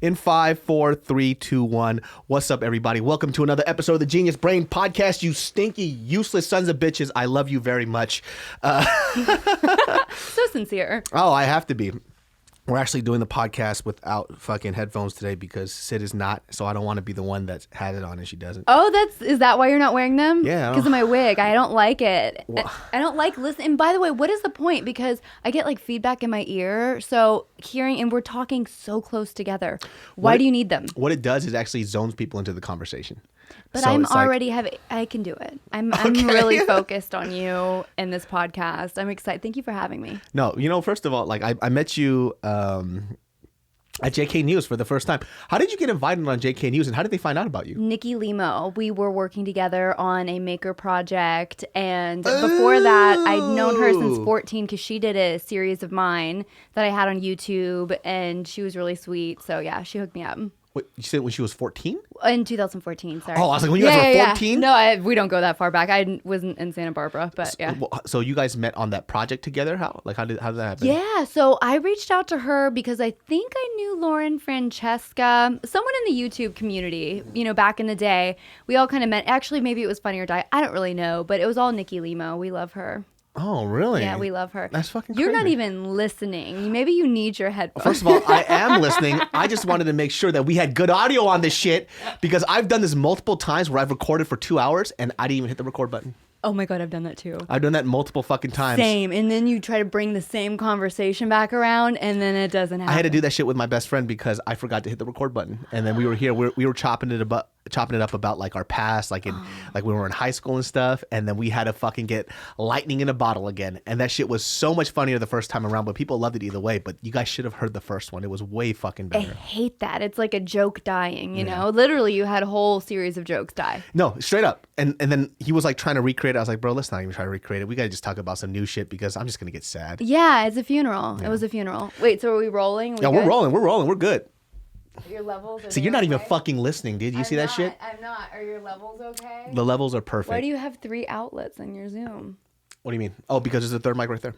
In 5, 4, 3, 2, 1. What's up, everybody? Welcome to another episode of the Genius Brain Podcast. You stinky, useless sons of bitches. I love you very much. So sincere. Oh, I have to be. We're actually doing the podcast without fucking headphones today because Sid is not, so I don't want to be the one that had it on and she doesn't. Oh, is that why you're not wearing them? Yeah. Because of my wig. I don't like it. Well, I don't like listening. And by the way, what is the point? Because I get like feedback in my ear. So hearing, and we're talking so close together. Why do you need them? What it does is actually zones people into the conversation. But So I'm it's like- already I can do it. I'm Okay. really focused on you and this podcast. I'm excited. Thank you for having me. No, first of all, like I met you at JK News for the first time. How did you get invited on JK News and how did they find out about you? Nikki Limo. We were working together on a maker project. And before that, I'd known her since 14 because she did a series of mine that I had on YouTube. And she was really sweet. So yeah, she hooked me up. Wait, you said when she was 14? In 2014, sorry. Oh, I was like, when you guys were 14? No, we don't go that far back. I wasn't in Santa Barbara, but yeah. So you guys met on that project together? How did that happen? Yeah, so I reached out to her because I think I knew Lauren Francesca, someone in the YouTube community, back in the day. We all kind of met. Actually, maybe it was Funny or Die. I don't really know, but it was all Nikki Limo. We love her. Oh, really? Yeah, we love her. That's fucking You're crazy. not even listening. Maybe you need your headphones. First of all, I am listening. I just wanted to make sure that we had good audio on this shit because I've done this multiple times where I've recorded for 2 hours and I didn't even hit the record button. Oh my God, I've done that too. I've done that multiple fucking times. Same. And then you try to bring the same conversation back around and then it doesn't happen. I had to do that shit with my best friend because I forgot to hit the record button. And then we were here, we were chopping it up about like our past, like like we were in high school and stuff. And then we had to fucking get lightning in a bottle again. And that shit was so much funnier the first time around, but people loved it either way. But you guys should have heard the first one. It was way fucking I better. hate that. It's like a joke dying, you know? Literally, you had a whole series of jokes die. No, straight up. And then he was like trying to recreate it. I was like, bro, let's not even try to recreate it. We got to just talk about some new shit because I'm just going to get sad. Yeah, it's a funeral. Yeah. It was a funeral. Wait, so are we rolling? Yeah, we're rolling. We're good. Your levels are See, you're not okay? even fucking listening, dude. You see that shit? I'm not. Are your levels okay? The levels are perfect. Why do you have 3 outlets on your Zoom? What do you mean? Oh, because there's a third mic right there.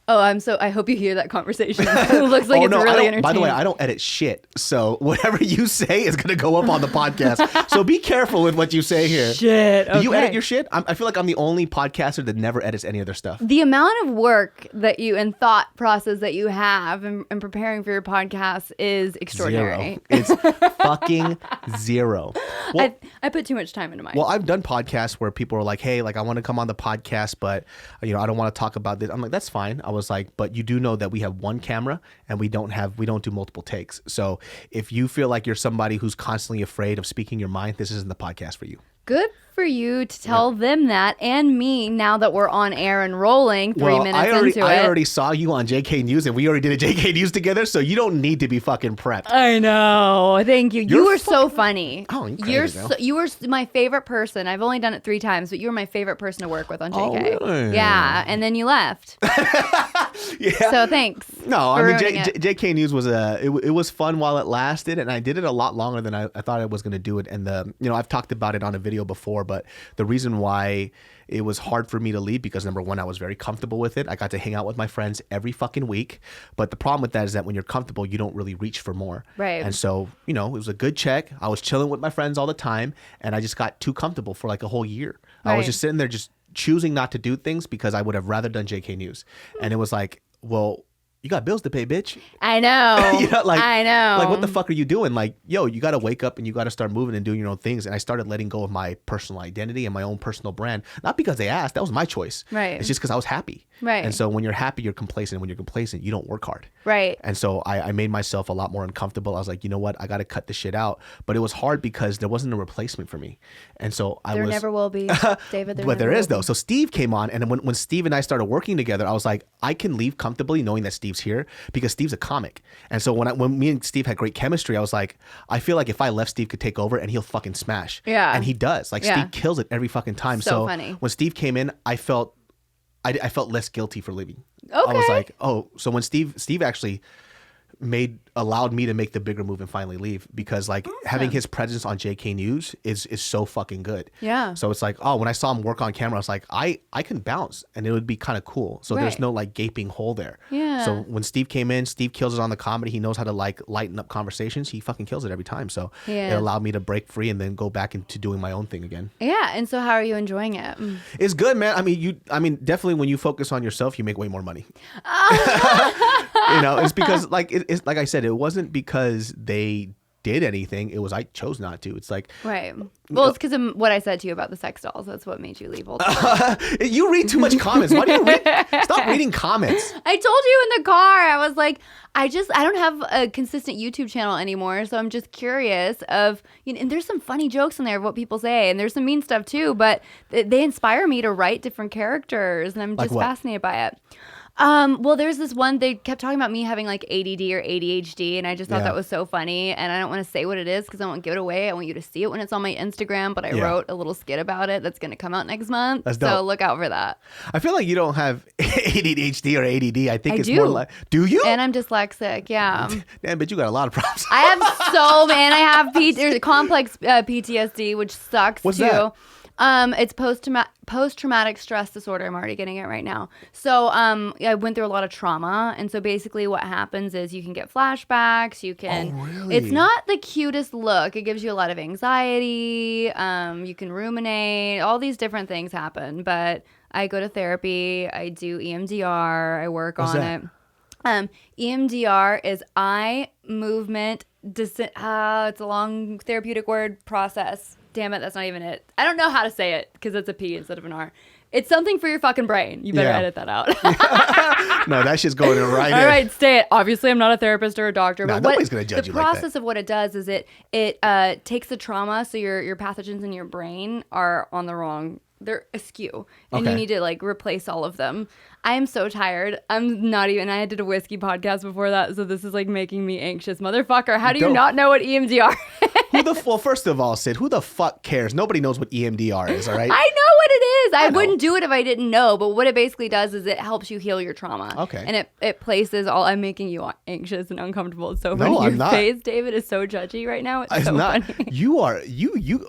Oh, I hope you hear that conversation. It looks like it's really entertaining. By the way, I don't edit shit. So whatever you say is going to go up on the podcast. So be careful with what you say here. Shit. Okay. Do you edit your shit? I feel like I'm the only podcaster that never edits any of their stuff. The amount of work that you and thought process that you have in preparing for your podcast is extraordinary. Zero. It's fucking zero. Well, I put too much time into mine. Well, I've done podcasts where people are like, hey, like I want to come on the podcast, but I don't want to talk about this. I'm like, that's fine. I was like, but you do know that we have one camera and we don't do multiple takes. So if you feel like you're somebody who's constantly afraid of speaking your mind, this isn't the podcast for you. Good for you to tell them that and me now that we're on air and rolling 3 minutes into it. I already saw you on JK News and we already did a JK News together, so you don't need to be fucking prepped. I know. Thank you. You were so funny. Oh, you were my favorite person. I've only done it 3 times, but you were my favorite person to work with on JK. Oh, really? Yeah, and then you left. Yeah. So thanks. No, I mean JK News was it was fun while it lasted, and I did it a lot longer than I thought I was going to do it. And I've talked about it on a video before, but the reason why it was hard for me to leave because number one, I was very comfortable with it. I got to hang out with my friends every fucking week. But the problem with that is that when you're comfortable, you don't really reach for more. Right. And so, it was a good check. I was chilling with my friends all the time, and I just got too comfortable for like a whole year. Right. I was just sitting there just choosing not to do things because I would have rather done JK News. And it was like, well, you got bills to pay, bitch. I know. I know. Like, what the fuck are you doing? Like, yo, you got to wake up and you got to start moving and doing your own things. And I started letting go of my personal identity and my own personal brand. Not because they asked. That was my choice. Right. It's just because I was happy. Right. And so when you're happy, you're complacent. When you're complacent, you don't work hard. Right. And so I made myself a lot more uncomfortable. I was like, you know what? I got to cut this shit out. But it was hard because there wasn't a replacement for me. And so There never will be, David. But there is, though. So Steve came on. And when Steve and I started working together, I was like, I can leave comfortably knowing that Steve's here because Steve's a comic. And so when me and Steve had great chemistry, I was like, I feel like if I left, Steve could take over and he'll fucking smash. Yeah. And he does. Like, Steve kills it every fucking time. So funny. When Steve came in, I felt less guilty for leaving. Okay. I was like, oh, so when Steve actually allowed me to make the bigger move and finally leave, because like having his presence on JK News is so fucking good. Yeah. So it's like, oh, when I saw him work on camera, I was like, I can bounce and it would be kind of cool. So there's no like gaping hole there. Yeah. So when Steve came in, Steve kills it on the comedy. He knows how to like lighten up conversations. He fucking kills it every time. So it allowed me to break free and then go back into doing my own thing again. Yeah. And so how are you enjoying it? It's good, man. I mean, definitely when you focus on yourself, you make way more money. You know, it's because like it's like I said, it wasn't because they did anything. It was I chose not to. It's like right. Well, it's because of what I said to you about the sex dolls. That's what made you leave. Ultimately. You read too much comments. Why do you stop reading comments? I told you in the car. I was like, I don't have a consistent YouTube channel anymore, so I'm just curious of, you know, and there's some funny jokes in there of what people say, and there's some mean stuff too, but they inspire me to write different characters, and I'm just fascinated by it. Well, there's this one, they kept talking about me having like ADD or ADHD, and I just thought that was so funny, and I don't want to say what it is because I won't give it away. I want you to see it when it's on my Instagram, but I wrote a little skit about it that's going to come out next month. That's dope. So look out for that. I feel like you don't have ADHD or ADD. I think it's more like, do you? And I'm dyslexic, yeah. Damn, but you got a lot of problems. I have and I have complex PTSD, which sucks too. What's that? It's post-traumatic stress disorder. I'm already getting it right now. So I went through a lot of trauma. And so basically what happens is you can get flashbacks. You can, really? It's not the cutest look. It gives you a lot of anxiety. You can ruminate. All these different things happen. But I go to therapy. I do EMDR. I work on it. EMDR is eye movement. It's a long therapeutic word process. Damn it, that's not even it. I don't know how to say it because it's a P instead of an R. It's something for your fucking brain. You better edit that out. No, that shit's going in right All right, stay it. Obviously, I'm not a therapist or a doctor. No, but nobody's going to judge you like that. The process of what it does is it takes the trauma, so your pathogens in your brain are on the wrong, they're askew. And you need to like replace all of them. I am so tired. I did a whiskey podcast before that, so this is like making me anxious. Motherfucker, how do you not know what EMDR is? Well, first of all, Sid, who the fuck cares? Nobody knows what EMDR is, all right? I know what it is. I wouldn't do it if I didn't know, but what it basically does is it helps you heal your trauma. Okay. And it places all, I'm making you anxious and uncomfortable. It's so funny. No, I'm not. Your face, David, is so judgy right now. It's so not. Funny.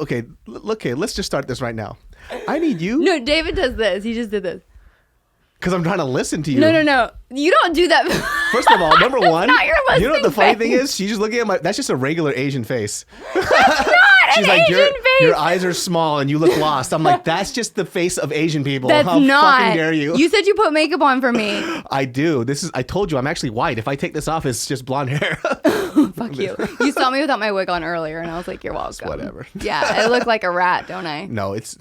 Okay, let's just start this right now. I need you. No, David does this. He just did this. Because I'm trying to listen to you. No. You don't do that. First of all, number one, not your you know what the funny face. thing is? She's just looking at that's just a regular Asian face. That's not She's an like, Asian face. Your eyes are small and you look lost. I'm like, that's just the face of Asian people. That's How not. fucking dare you? You said you put makeup on for me. I do. I told you, I'm actually white. If I take this off, it's just blonde hair. Fuck you. You saw me without my wig on earlier and I was like, you're welcome. It's whatever. Yeah, I look like a rat, don't I? No, it's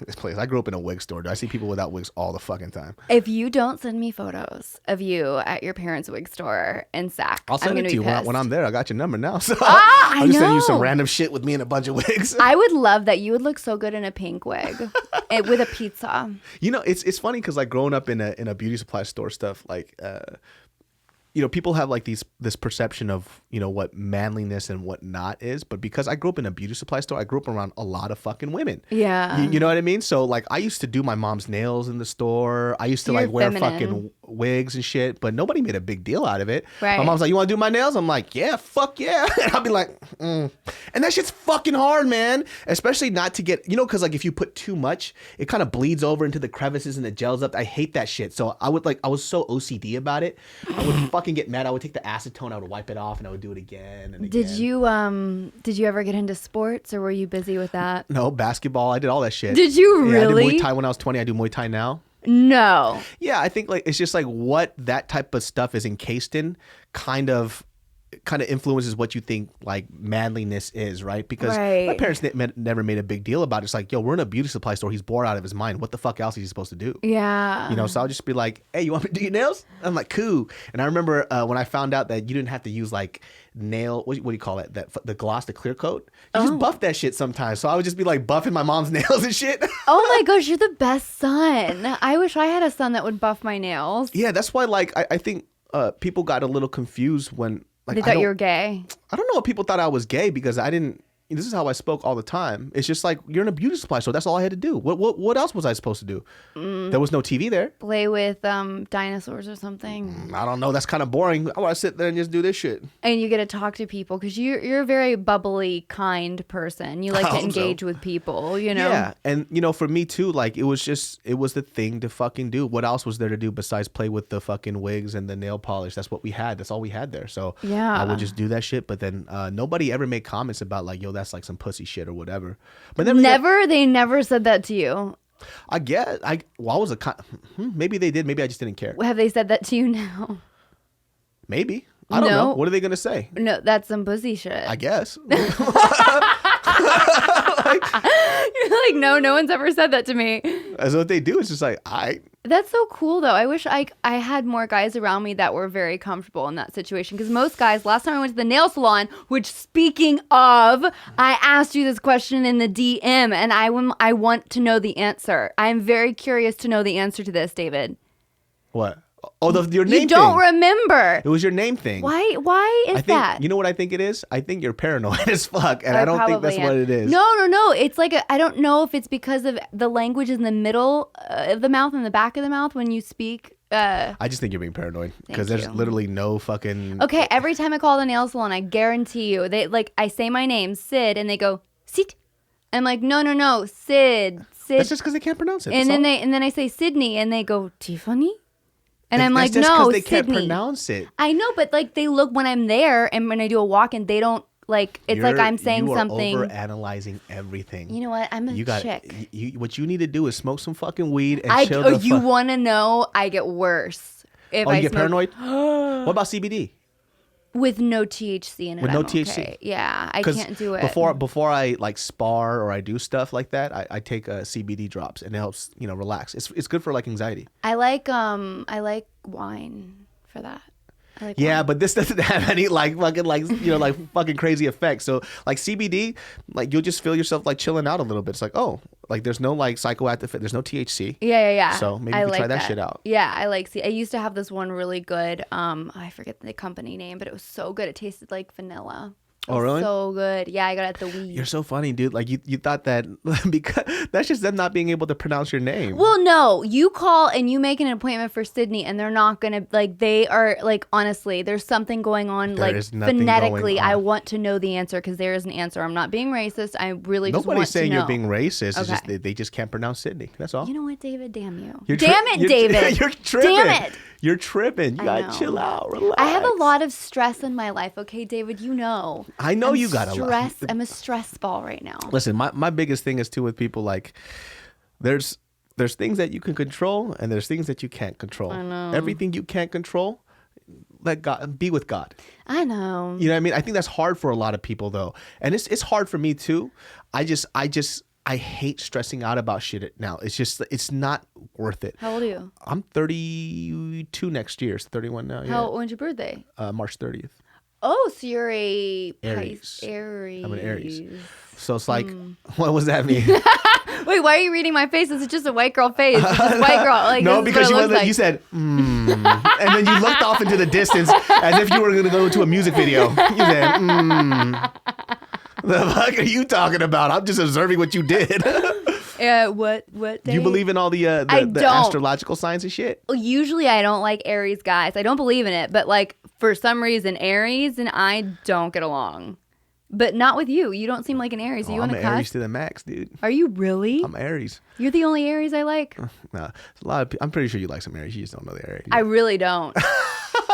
this place. I grew up in a wig store. I see people without wigs all the fucking time. If you don't send me photos of you at your parents' wig store in Sac, I'll send it to you when I'm there. I got your number now. So I'll just send you some random shit with me in a bunch of wigs. I would love that. You would look so good in a pink wig with a pizza. You know, it's funny because like growing up in a beauty supply store stuff, like you know, people have like this perception of, you know, what manliness and what not is. But because I grew up in a beauty supply store, I grew up around a lot of fucking women. Yeah. You know what I mean? So like I used to do my mom's nails in the store. I used to like wear fucking wigs and shit, but nobody made a big deal out of it. Right. My mom's like, you want to do my nails? I'm like, yeah, fuck yeah. And I'll be like, And that shit's fucking hard, man. Especially not to get, you know, because like if you put too much, it kind of bleeds over into the crevices and it gels up. I hate that shit. So I was so OCD about it. I would fucking get mad. I would take the acetone, I would wipe it off, and I would do it again and again. Did you ever get into sports, or were you busy with that? No, basketball. I did all that shit. Did you really? I did Muay Thai when I was 20. I do Muay Thai now. No. Yeah, I think like it's just like what that type of stuff is encased in kind of influences what you think like manliness is, right? Because my parents never made a big deal about it. It's like, yo, we're in a beauty supply store. He's bored out of his mind. What the fuck else is he supposed to do? Yeah. You know, so I'll just be like, hey, you want me to do your nails? I'm like, cool. And I remember when I found out that you didn't have to use like what do you call it? The gloss, the clear coat. You just buff that shit sometimes. So I would just be like buffing my mom's nails and shit. Oh my gosh, you're the best son. I wish I had a son that would buff my nails. Yeah, that's why like I think people got a little confused when like they thought you were gay. I don't know if people thought I was gay because I didn't this is how I spoke all the time. It's just like you're in a beauty supply store. That's all I had to do. What else was I supposed to do? There was no TV there. Play with dinosaurs or something. I don't know. That's kind of boring. I want to sit there and just do this shit. And you get to talk to people because you're a very bubbly, kind person. You like to engage with people, you know? Yeah. And, you know, for me too, like it was the thing to fucking do. What else was there to do besides play with the fucking wigs and the nail polish? That's what we had. That's all we had there. So yeah. I would just do that shit. But then nobody ever made comments about like, yo, that's like some pussy shit or whatever. But they never said that to you. I guess maybe they did. Maybe I just didn't care. Have they said that to you now? Maybe. I don't know. What are they going to say? No, that's some pussy shit. I guess. You're like, no one's ever said that to me. That's what they do. It's just like, That's so cool, though. I wish I had more guys around me that were very comfortable in that situation. Because most guys, last time I went to the nail salon, which speaking of, I asked you this question in the DM, and I want to know the answer. I'm very curious to know the answer to this, David. What? Oh, your name thing. You don't remember. It was your name thing. Why is that? You know what I think it is? I think you're paranoid as fuck, and I don't think that's what it is. No. It's like I don't know if it's because of the language in the middle of the mouth and the back of the mouth when you speak. I just think you're being paranoid because there's literally no fucking. Okay, every time I call the nail salon, I guarantee you, I say my name, Sid, and they go, Sid. I'm like, no, Sid. That's just because they can't pronounce it. And then I say Sydney, and they go, Tiffany. And I'm like, that's just no, because they Sydney. can't pronounce it. I know, but like they look when I'm there and when I do a walk-in, they don't like. It's like I'm saying something. You are over-analyzing everything. You know what? I'm a chick. What you need to do is smoke some fucking weed and chill the fuck. You want to know? I get worse. You get paranoid? What about CBD? With no THC in it. With no THC? Okay. Yeah, I can't do it. Before I like spar or I do stuff like that, I take CBD drops and it helps, relax. It's good for like anxiety. I like wine for that. Yeah, but this doesn't have any like fucking crazy effects. So like CBD, like you'll just feel yourself like chilling out a little bit. It's like, oh, like there's no like psychoactive, there's no THC. Yeah. So maybe you can try that shit out. Yeah, I used to have this one really good, I forget the company name, but it was so good. It tasted like vanilla. Oh, really? So good. Yeah, I got it at the weed. You're so funny, dude. Like you thought that because that's just them not being able to pronounce your name. Well, no, you call and you make an appointment for Sydney, and they're not gonna they are like honestly, there's something going on phonetically. I want to know the answer because there is an answer. I'm not being racist. I really just want to know. Nobody's saying you're being racist. Okay. It's just they just can't pronounce Sydney. That's all. You know what, David? Damn you. Damn it, David. You're tripping. Damn it. You're tripping. You gotta chill out. Relax. I have a lot of stress in my life. Okay, David. You know. I know you got a lot. I'm a stress ball right now. Listen, my biggest thing is too with people like there's things that you can control and there's things that you can't control. I know. Everything you can't control, let God be with God. I know. You know what I mean? I think that's hard for a lot of people though, and it's hard for me too. I hate stressing out about shit now. It's not worth it. How old are you? I'm 32 next year. So 31 now. Yeah. When's your birthday? March 30th. Oh, so you're a Aries. Aries. I'm an Aries. So it's like, what does that mean? Wait, why are you reading my face? It's just a white girl face. It's just a white girl. Like, no, because you said, and then you looked off into the distance as if you were going to go to a music video. You said, The fuck are you talking about? I'm just observing what you did. What day? Do you believe in all the astrological signs and shit? Usually I don't like Aries guys. I don't believe in it, but like for some reason Aries and I don't get along. But not with you. You don't seem like an Aries. Are you I'm an Aries to the max, dude. Are you really? I'm Aries. You're the only Aries I like? Nah, a lot of I'm pretty sure you like some Aries. You just don't know the Aries. I really don't.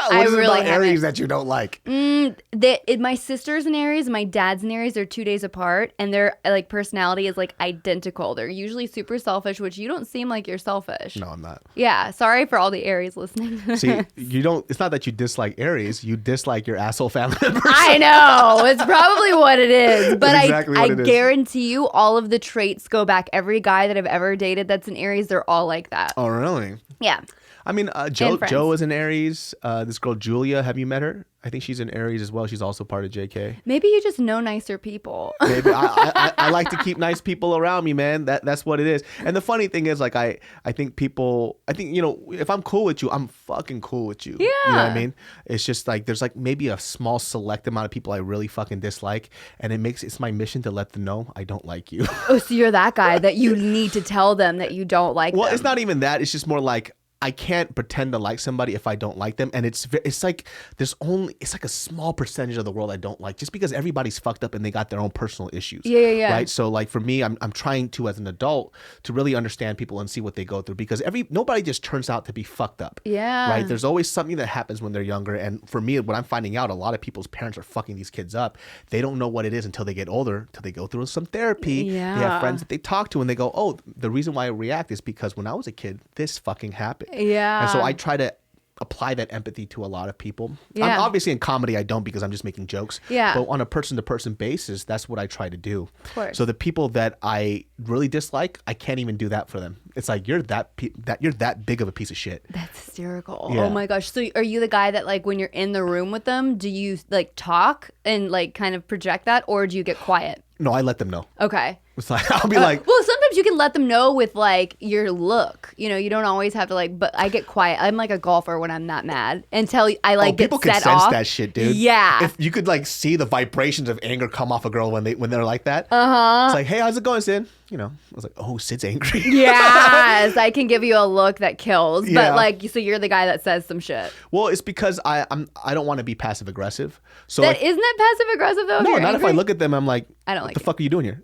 What is it about Aries that you don't like? My sister's an Aries, my dad's an Aries. They're 2 days apart, and their like personality is like identical. They're usually super selfish, which you don't seem like you're selfish. No, I'm not. Yeah, sorry for all the Aries listening. See, you don't. It's not that you dislike Aries. You dislike your asshole family members. I know it's probably what it is, but exactly I guarantee you, all of the traits go back. Every guy that I've ever dated that's an Aries, they're all like that. Oh, really? Yeah. I mean, Joe is an Aries. This girl Julia, have you met her? I think she's an Aries as well. She's also part of JK. Maybe you just know nicer people. Maybe I like to keep nice people around me, man. That's what it is. And the funny thing is, like, I think if I'm cool with you, I'm fucking cool with you. Yeah. You know what I mean? It's just like there's like maybe a small select amount of people I really fucking dislike, and it's my mission to let them know I don't like you. Oh, so you're that guy that you need to tell them that you don't like them. Well, it's not even that. It's just more like I can't pretend to like somebody if I don't like them, and it's like it's like a small percentage of the world I don't like, just because everybody's fucked up and they got their own personal issues. Yeah. Right. So like for me, I'm trying to, as an adult, to really understand people and see what they go through, because nobody just turns out to be fucked up. Yeah. Right. There's always something that happens when they're younger, and for me, what I'm finding out, a lot of people's parents are fucking these kids up. They don't know what it is until they get older, until they go through some therapy. Yeah. They have friends that they talk to, and they go, oh, the reason why I react is because when I was a kid, this fucking happened. Yeah. And so I try to apply that empathy to a lot of people. Yeah. Obviously in comedy I don't, because I'm just making jokes. Yeah. But on a person-to-person basis, that's what I try to do. Of course. So the people that I really dislike, I can't even do that for them. It's like you're that big of a piece of shit. That's hysterical. Yeah. Oh my gosh. So are you the guy that, like, when you're in the room with them, do you like talk and like kind of project that, or do you get quiet? No, I let them know. Okay. It's like I'll be like, well, sometimes you can let them know with like your look. You know, you don't always have to like. But I get quiet. I'm like a golfer when I'm not mad until I like get people set can sense off. that shit, dude. Yeah. If you could like see the vibrations of anger come off a girl when they're like that. Uh-huh. It's like, hey, how's it going, Sid? You know, I was like, oh, Sid's angry. Yes, I can give you a look that kills. Yeah. But like, so you're the guy that says some shit. Well, it's because I don't want to be passive aggressive. So That isn't that passive aggressive though? no, not if I look at them. I'm like, I don't what like the it. fuck are you doing here?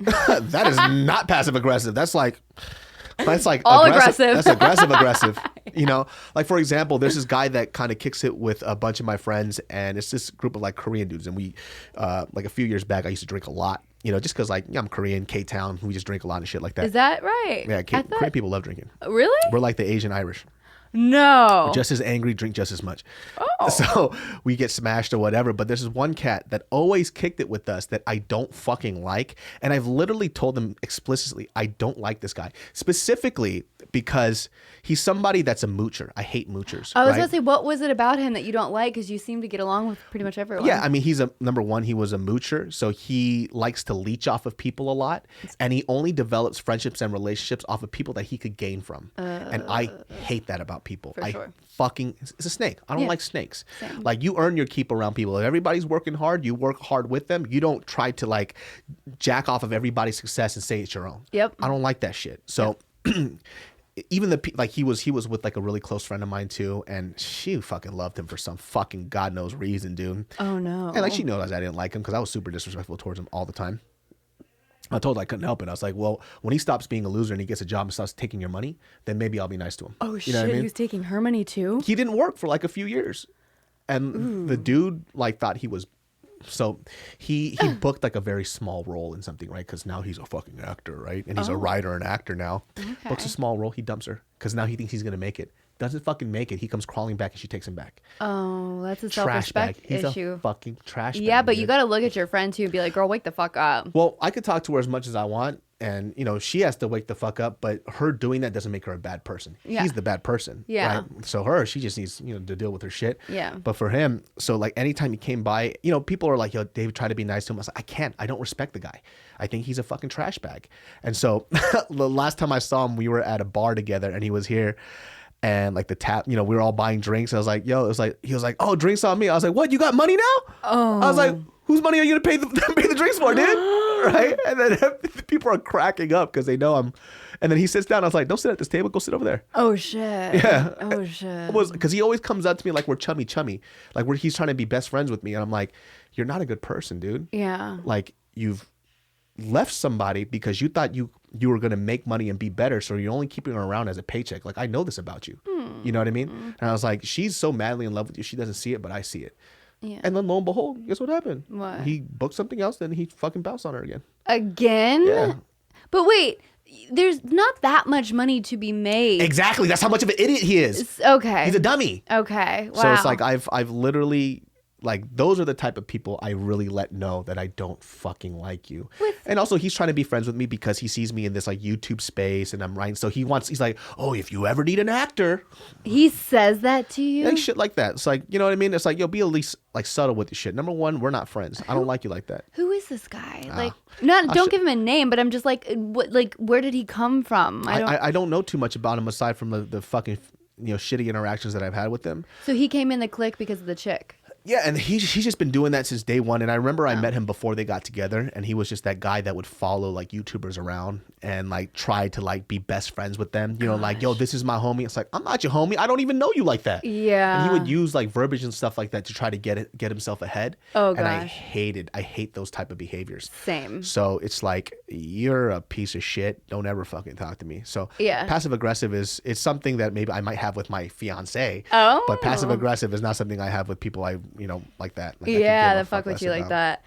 That is not passive aggressive. That's like all aggressive. That's aggressive. You know, like for example, there's this guy that kind of kicks it with a bunch of my friends, and it's this group of like Korean dudes, and we like a few years back, I used to drink a lot. You know, just because like I'm Korean, K-Town, we just drink a lot and shit like that. Is that right? Yeah, Korean people love drinking. Really? We're like the Asian Irish. No. Just as angry, drink just as much. Oh. So we get smashed or whatever. But there's this one cat that always kicked it with us that I don't fucking like. And I've literally told them explicitly, I don't like this guy. Specifically because he's somebody that's a moocher. I hate moochers. I was right? going to say, what was it about him that you don't like? Because you seem to get along with pretty much everyone. Yeah, I mean, number one, he was a moocher. So he likes to leech off of people a lot. And he only develops friendships and relationships off of people that he could gain from. And I hate that about people. It's a snake. I don't like snakes. Same. Like, you earn your keep around people. If everybody's working hard, you work hard with them. You don't try to like jack off of everybody's success and say it's your own. Yep. I don't like that shit. So even he was with like a really close friend of mine too, and she fucking loved him for some fucking God knows reason, dude. Oh no. And like she knows I didn't like him because I was super disrespectful towards him all the time. I told her I couldn't help it. I was like, well, when he stops being a loser and he gets a job and starts taking your money, then maybe I'll be nice to him. Oh you shit, know what I mean? he was taking her money too? He didn't work for like a few years. And the dude like thought he was, so he booked like a very small role in something, right? Because now he's a fucking actor, right? And he's a writer and actor now. Okay. Books a small role, he dumps her because now he thinks he's going to make it. Doesn't fucking make it. He comes crawling back and she takes him back. Oh, that's a Trash bag. self-respect He's issue. a fucking trash bag. Yeah, but you dude. got to look at your friend too and be like, girl, wake the fuck up. Well, I could talk to her as much as I want, and you know she has to wake the fuck up. But her doing that doesn't make her a bad person. Yeah. He's the bad person. Yeah. Right? So she just needs to deal with her shit. Yeah. But for him, so like anytime he came by, people are like, yo, David, try to be nice to him. I was like, I can't. I don't respect the guy. I think he's a fucking trash bag. And so the last time I saw him, we were at a bar together, and he was here. And like the tap, we were all buying drinks. I was like, yo, he was like, oh, drinks on me. I was like, what? You got money now? Oh. I was like, whose money are you gonna pay the drinks for, dude? Right? And then people are cracking up because they know I'm. And then he sits down. I was like, don't sit at this table. Go sit over there. Oh shit. Yeah. Oh shit. It was because he always comes up to me like we're chummy, like he's trying to be best friends with me, and I'm like, you're not a good person, dude. Yeah. Like you've left somebody because you thought you were going to make money and be better, so you're only keeping her around as a paycheck. Like, I know this about you. You know what I mean? And I was like, she's so madly in love with you, she doesn't see it, but I see it. Yeah. And then lo and behold, guess what happened? What? He booked something else, then he fucking bounced on her again. Again? Yeah. But wait, there's not that much money to be made. Exactly. That's how much of an idiot he is. Okay. He's a dummy. Okay. Wow. So it's like I've literally Like those are the type of people I really let know that I don't fucking like you. And also he's trying to be friends with me because he sees me in this like YouTube space and I'm writing. So he's like, oh, if you ever need an actor. He says that to you? Like shit like that. It's like, you know what I mean? It's like, yo, be at least like subtle with the shit. Number one, we're not friends. I don't like you like that. Who is this guy? Like, don't give him a name, but I'm just like, where did he come from? I don't know too much about him aside from the fucking, shitty interactions that I've had with him. So he came in the clique because of the chick. Yeah, and he's just been doing that since day one. And I remember I met him before they got together, and he was just that guy that would follow like YouTubers around and like try to like be best friends with them. Like, yo, this is my homie. It's like, I'm not your homie. I don't even know you like that. Yeah. And he would use like verbiage and stuff like that to try to get himself ahead. Oh, and gosh. I hate those type of behaviors. Same. So it's like, you're a piece of shit. Don't ever fucking talk to me. So yeah. Passive aggressive is something that maybe I might have with my fiance. Oh. But passive aggressive is not something I have with people like that. Like, yeah, the fuck with you like that.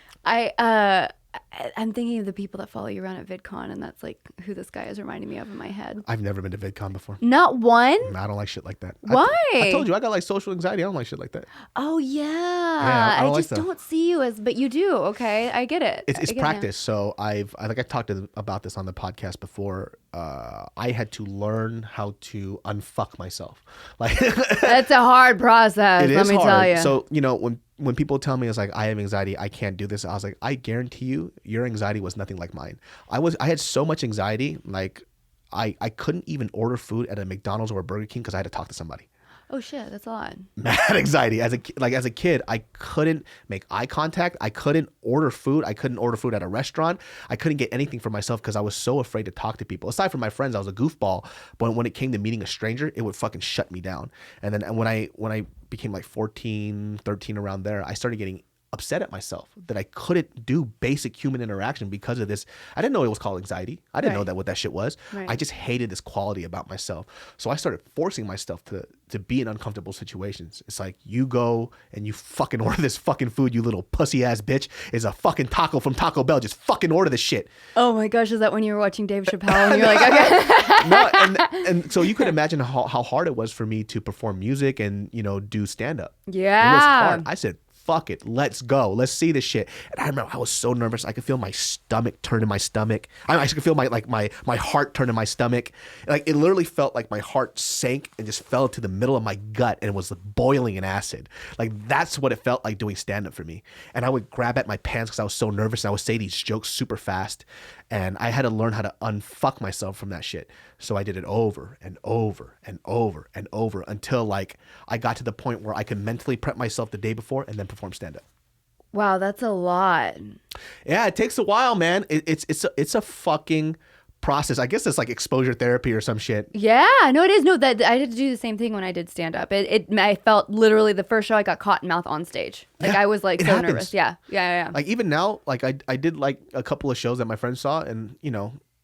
I'm thinking of the people that follow you around at VidCon, and that's like who this guy is reminding me of in my head. I've never been to VidCon before. Not one? I don't like shit like that. Why? I told you I got like social anxiety. I don't like shit like that. Oh yeah. I just don't see you as, but you do. Okay, I get it. It's practice. So I talked about this on the podcast before. I had to learn how to unfuck myself. Like that's a hard process. Let me tell you. So when people tell me it's like I have anxiety, I can't do this. I was like, I guarantee you, your anxiety was nothing like mine. I had so much anxiety, like I couldn't even order food at a McDonald's or a Burger King because I had to talk to somebody. Oh shit, that's a lot. Mad anxiety. As a kid, I couldn't make eye contact. I couldn't order food. I couldn't order food at a restaurant. I couldn't get anything for myself because I was so afraid to talk to people. Aside from my friends, I was a goofball. But when it came to meeting a stranger, it would fucking shut me down. And then when I became like 14, 13 around there, I started getting upset at myself that I couldn't do basic human interaction because of this. I didn't know it was called anxiety. I didn't know what that shit was. Right. I just hated this quality about myself. So I started forcing myself to be in uncomfortable situations. It's like, you go and you fucking order this fucking food, you little pussy ass bitch. It's a fucking taco from Taco Bell. Just fucking order this shit. Oh my gosh, is that when you were watching Dave Chappelle and you're like, okay. No, and so you could imagine how hard it was for me to perform music and do stand up. Yeah. It was hard. I said, fuck it, let's go, let's see this shit. And I remember I was so nervous. I could feel my stomach turn in my stomach. I could feel my heart turn in my stomach. Like it literally felt like my heart sank and just fell to the middle of my gut and was boiling in acid. Like that's what it felt like doing stand up for me. And I would grab at my pants because I was so nervous and I would say these jokes super fast. And I had to learn how to unfuck myself from that shit. So I did it over and over and over and over until like I got to the point where I could mentally prep myself the day before and then perform stand up. Wow, that's a lot. Yeah, it takes a while, man. It's a fucking process. I guess it's like exposure therapy or some shit. Yeah, no, it is. No, that I had to do the same thing when I did stand up. I felt literally the first show I got cotton mouth on stage. Like I was like so nervous. Yeah. Like even now, like I did like a couple of shows that my friends saw and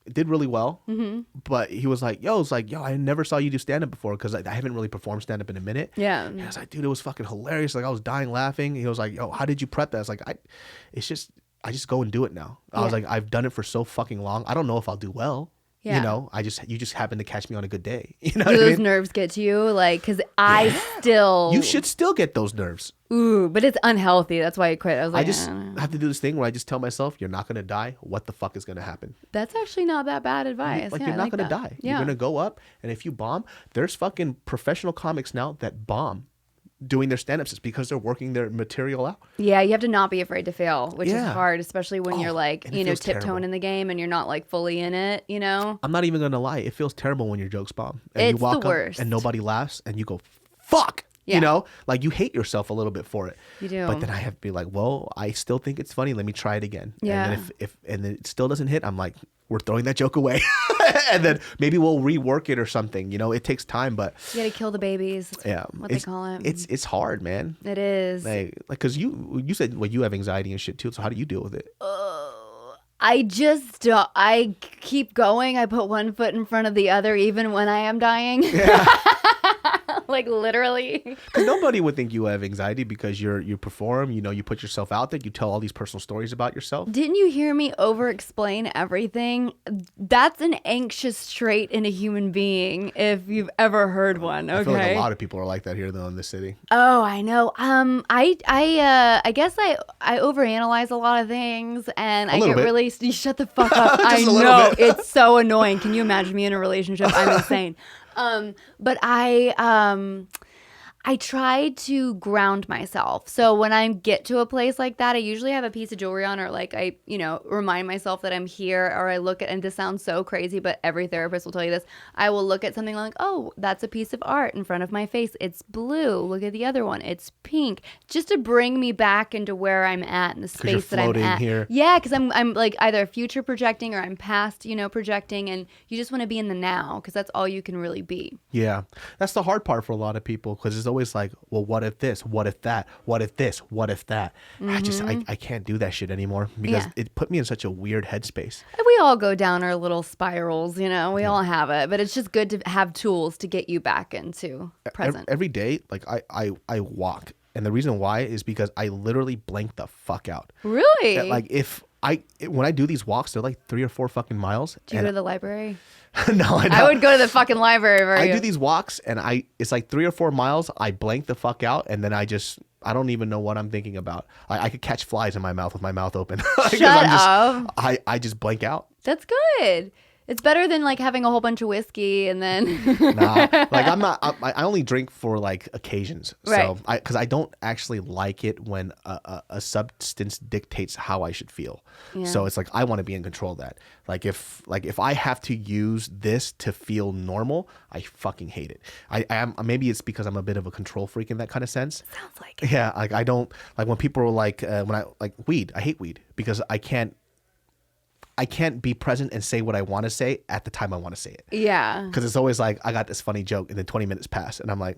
it did really well. Mm-hmm. But he was like, yo, I never saw you do stand up before because I haven't really performed stand up in a minute. Yeah. And I was like, dude, it was fucking hilarious. Like I was dying laughing. He was like, yo, how did you prep that? I was like, I just go and do it now. I was like, I've done it for so fucking long. I don't know if I'll do well. Yeah. You just happen to catch me on a good day. You know do those nerves get to you? Like, because I still... You should still get those nerves. Ooh, but it's unhealthy. That's why I quit. I was like, I just have to do this thing where I just tell myself, you're not going to die. What the fuck is going to happen? That's actually not that bad advice. Like, you're not going to die. Yeah. You're going to go up. And if you bomb, there's fucking professional comics now that bomb doing their stand-ups just because they're working their material out. Yeah, you have to not be afraid to fail, which is hard, especially when you're like, tiptoeing in the game and you're not like fully in it, I'm not even going to lie. It feels terrible when your jokes bomb. And you walk the worst. Up and nobody laughs and you go, fuck! Yeah. Like you hate yourself a little bit for it. You do. But then I have to be like, well, I still think it's funny. Let me try it again. Yeah. And then if it still doesn't hit, I'm like, we're throwing that joke away. And then maybe we'll rework it or something. It takes time, but you gotta kill the babies. That's what they call it. It's hard, man. It is. Like because you said you have anxiety and shit too. So how do you deal with it? I keep going. I put one foot in front of the other, even when I am dying. Yeah. Like literally. Because nobody would think you have anxiety because you perform, you put yourself out there, you tell all these personal stories about yourself. Didn't you hear me over-explain everything? That's an anxious trait in a human being, if you've ever heard one. Okay. I feel like a lot of people are like that here though in this city. Oh, I know. I guess I overanalyze a lot of things, and I get bit. really. You shut the fuck up. I Just a little know bit. it's so annoying. Can you imagine me in a relationship? I'm insane. But I try to ground myself. So when I get to a place like that, I usually have a piece of jewelry on, or like I, remind myself that I'm here, or I look at, and this sounds so crazy, but every therapist will tell you this. I will look at something like, oh, that's a piece of art in front of my face. It's blue. Look at the other one. It's pink. Just to bring me back into where I'm at in the space that I'm at. Here. Yeah, because I'm like either future projecting or I'm past, projecting, and you just want to be in the now because that's all you can really be. Yeah, that's the hard part for a lot of people because it's always like, well, what if this? What if that? What if this? What if that? I can't do that shit anymore because it put me in such a weird headspace. We all go down our little spirals, we all have it, but it's just good to have tools to get you back into present. Every day, like I walk, and the reason why is because I literally blank the fuck out. Really? Like when I do these walks, they're like 3 or 4 fucking miles. Do you go to the library? No, I don't. I would go to the fucking library for you. I do these walks and it's like 3 or 4 miles. I blank the fuck out and then I don't even know what I'm thinking about. I could catch flies in my mouth with my mouth open. Shut up. I just blank out. That's good. It's better than like having a whole bunch of whiskey and then. Nah, like I only drink for like occasions. Right. So because I don't actually like it when a substance dictates how I should feel. Yeah. So it's like I want to be in control of that. Like if I have to use this to feel normal, I fucking hate it. I am, maybe it's because I'm a bit of a control freak in that kind of sense. Sounds like it. Yeah, like I don't like when people are like when I like weed. I hate weed because I can't be present and say what I want to say at the time I want to say it. Yeah. Because it's always like, I got this funny joke and then 20 minutes pass and I'm like,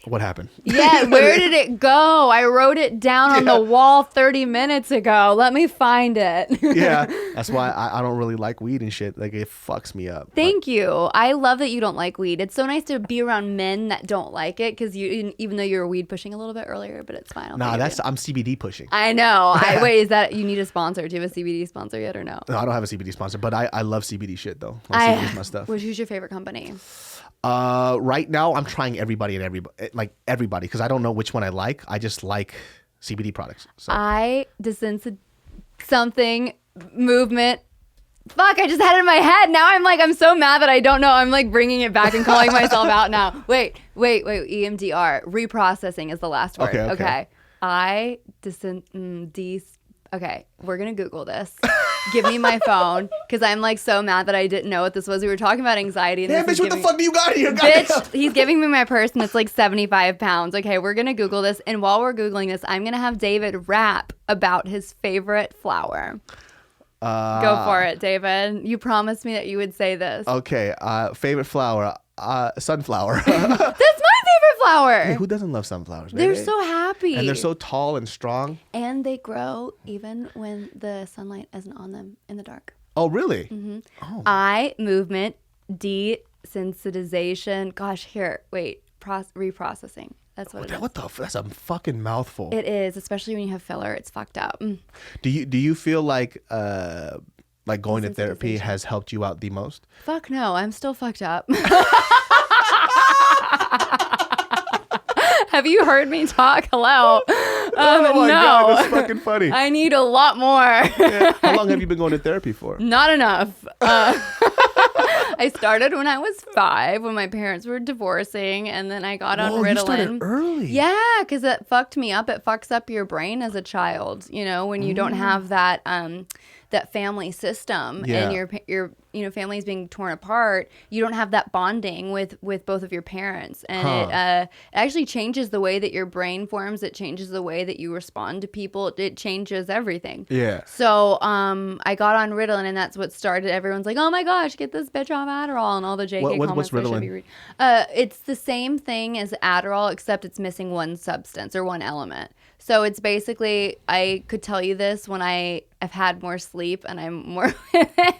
what happened? Yeah, where did it go? I wrote it down on the wall 30 minutes ago. Let me find it. Yeah, that's why I don't really like weed and shit. Like, it fucks me up. Thank you. I love that you don't like weed. It's so nice to be around men that don't like it because even though you were weed pushing a little bit earlier, but it's fine. I'm CBD pushing. I know. Wait, is that, you need a sponsor? Do you have a CBD sponsor yet or no? No, I don't have a CBD sponsor, but I love CBD shit though. CBD is my stuff. Who's your favorite company? Right now I'm trying everybody because I don't know which one I like. I just like CBD products. So. Something movement. Fuck, I just had it in my head. Now I'm so mad that I don't know. I'm like bringing it back and calling myself out now. Wait. EMDR. Reprocessing is the last word. Okay. Okay, we're going to Google this. Give me my phone because I'm like so mad that I didn't know what this was. We were talking about anxiety. And damn, bitch, what the fuck do you got here? Bitch, he's giving me my purse and it's like 75 pounds. Okay, we're going to Google this. And while we're Googling this, I'm going to have David rap about his favorite flower. Go for it, David. You promised me that you would say this. Okay, favorite flower, sunflower. That's my favorite flower. Hey, who doesn't love sunflowers, baby? They're so happy. And they're so tall and strong. And they grow even when the sunlight isn't on them in the dark. Oh, really? Mm-hmm. Oh. Eye movement, desensitization. Gosh, here, wait. Reprocessing. That's what it is. What the? That's a fucking mouthful. It is, especially when you have filler. It's fucked up. Do you feel like going to therapy has helped you out the most? Fuck no, I'm still fucked up. Have you heard me talk? Hello. Oh my God, that's fucking funny. I need a lot more. Yeah. How long have you been going to therapy for? Not enough. I started when I was 5, when my parents were divorcing, and then I got on Ritalin. You started early. Yeah, because it fucked me up. It fucks up your brain as a child. When you don't have that that family system and your family's being torn apart, you don't have that bonding with both of your parents, and it actually changes the way that your brain forms. It changes the way that you respond to people. It changes everything. Yeah. So I got on Ritalin, and that's what started. Everyone's like, "Oh my gosh, get this bitch off Adderall," and all the JK comments. What's Ritalin? It's the same thing as Adderall, except it's missing one substance or one element. So it's basically, I could tell you this when I have had more sleep and I'm more,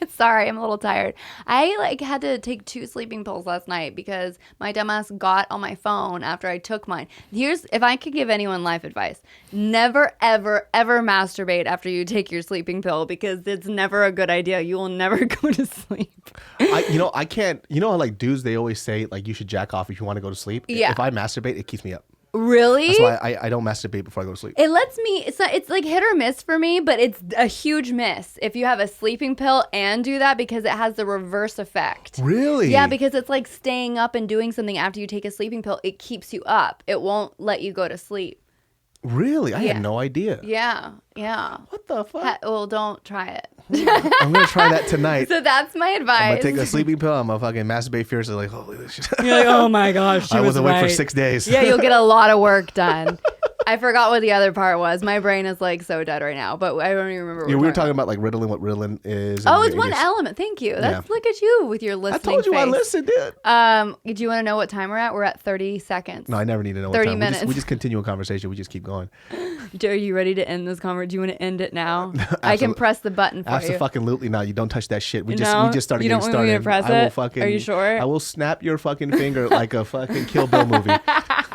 sorry, I'm a little tired. I had to take 2 sleeping pills last night because my dumbass got on my phone after I took mine. If I could give anyone life advice, never, ever, ever masturbate after you take your sleeping pill because it's never a good idea. You will never go to sleep. I can't, like dudes, they always say like you should jack off if you want to go to sleep. Yeah. If I masturbate, it keeps me up. Really? That's why I don't masturbate before I go to sleep. It lets me, it's like hit or miss for me, but it's a huge miss if you have a sleeping pill and do that because it has the reverse effect. Really? Yeah, because it's like staying up and doing something after you take a sleeping pill. It keeps you up. It won't let you go to sleep. Really? I had no idea. Yeah. What the fuck? Well, don't try it. I'm going to try that tonight. So that's my advice. I'm going to take a sleeping pill. I'm going to fucking masturbate fiercely like, holy shit. You're like, oh my gosh, I was awake for 6 days. Yeah, you'll get a lot of work done. I forgot what the other part was. My brain is like so dead right now, but I don't even remember. We were talking about like Ritalin, what Ritalin is. Oh, it's one element. Thank you. Look at you with your listening. I told you face. I listened, dude. Do you want to know what time we're at? We're at 30 seconds. No, I never need to know. 30 what time. minutes. We just continue a conversation. We just keep going. Are you ready to end this conversation? Do you want to end it now? I can press the button for you. Absolutely not. You don't touch that shit. We just started you getting don't started. Want me to press it? Are you sure? I will snap your fucking finger like a fucking Kill Bill movie.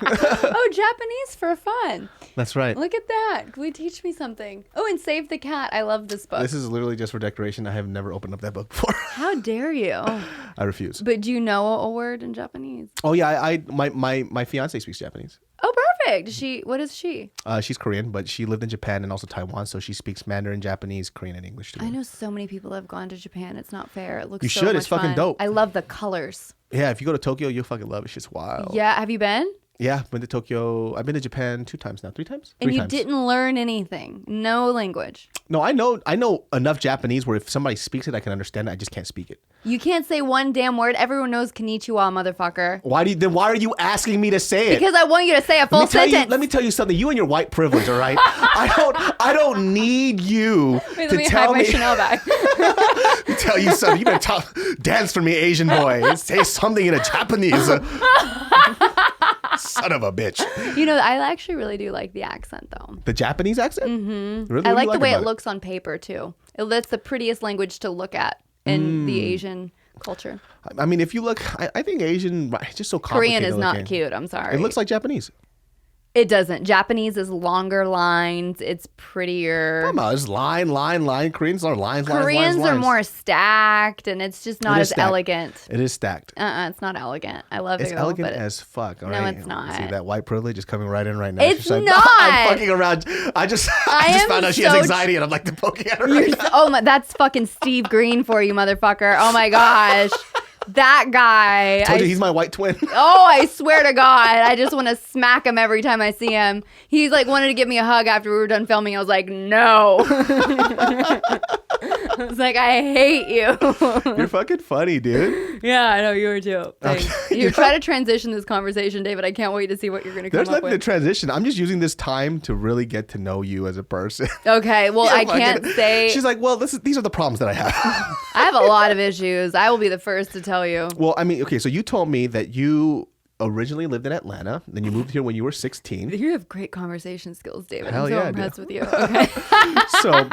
Oh, Japanese for fun. That's right. Look at that. Can we teach me something? Oh, and Save the Cat. I love this book. This is literally just for decoration. I have never opened up that book before. How dare you? I refuse. But do you know a word in Japanese? Oh yeah, my fiance speaks Japanese. Oh, perfect. What is she? She's Korean, but she lived in Japan and also Taiwan, so she speaks Mandarin, Japanese, Korean, and English too. I know so many people have gone to Japan. It's not fair. It looks you so should. much It's fucking fun. dope. I love the colors. Yeah, if you go to Tokyo, you'll fucking love it. Shit's wild. Yeah, have you been? Yeah, been to Tokyo. I've been to Japan 2 times now. 3 times? And 3 you times. didn't learn anything. No language. No, I know enough Japanese where if somebody speaks it, I can understand it. I just can't speak it. You can't say one damn word. Everyone knows konnichiwa, motherfucker. Why are you asking me to say it? Because I want you to say a full sentence. Let me tell you something. You and your white privilege, all right? I don't need you Wait, to let me tell hide me. my Chanel bag. Tell you something. You better dance for me, Asian boy. Say something in a Japanese. Son of a bitch. I actually really do like the accent, though. The Japanese accent? Mm-hmm. Really? I like the way it looks on paper, too. That's the prettiest language to look at in the Asian culture. I mean, if you look, I think Asian, it's just so complicated. Korean is not looking. cute. I'm sorry. It looks like Japanese. It doesn't. Japanese is longer lines. It's prettier. Come on, it's line. Koreans are lines. Koreans are more stacked, and it's just not as elegant. It is stacked. It's not elegant. I love it. It's elegant as fuck. All no, right? it's not. See, that white privilege is coming right in right now. It's like, not. I'm fucking around. I just found out she has anxiety, and I'm like poking at her. Oh my, that's fucking Steve Green for you, motherfucker. Oh my gosh. That guy. Told you he's my white twin. Oh, I swear to God. I just want to smack him every time I see him. He's like wanted to give me a hug after we were done filming. I was like, no. I was like, I hate you. You're fucking funny, dude. Yeah, I know you were too. Thanks. Okay. You're trying to transition this conversation, David. I can't wait to see what you're going to come There's up nothing with. to transition. I'm just using this time to really get to know you as a person. Okay, well, I can't say. She's like, well, these are the problems that I have. I have a lot of issues. I will be the first to tell you. Well, I mean, okay, so you told me that you originally lived in Atlanta, then you moved here when you were 16. You have great conversation skills, David. Hell I'm so yeah, impressed with you. Okay. So,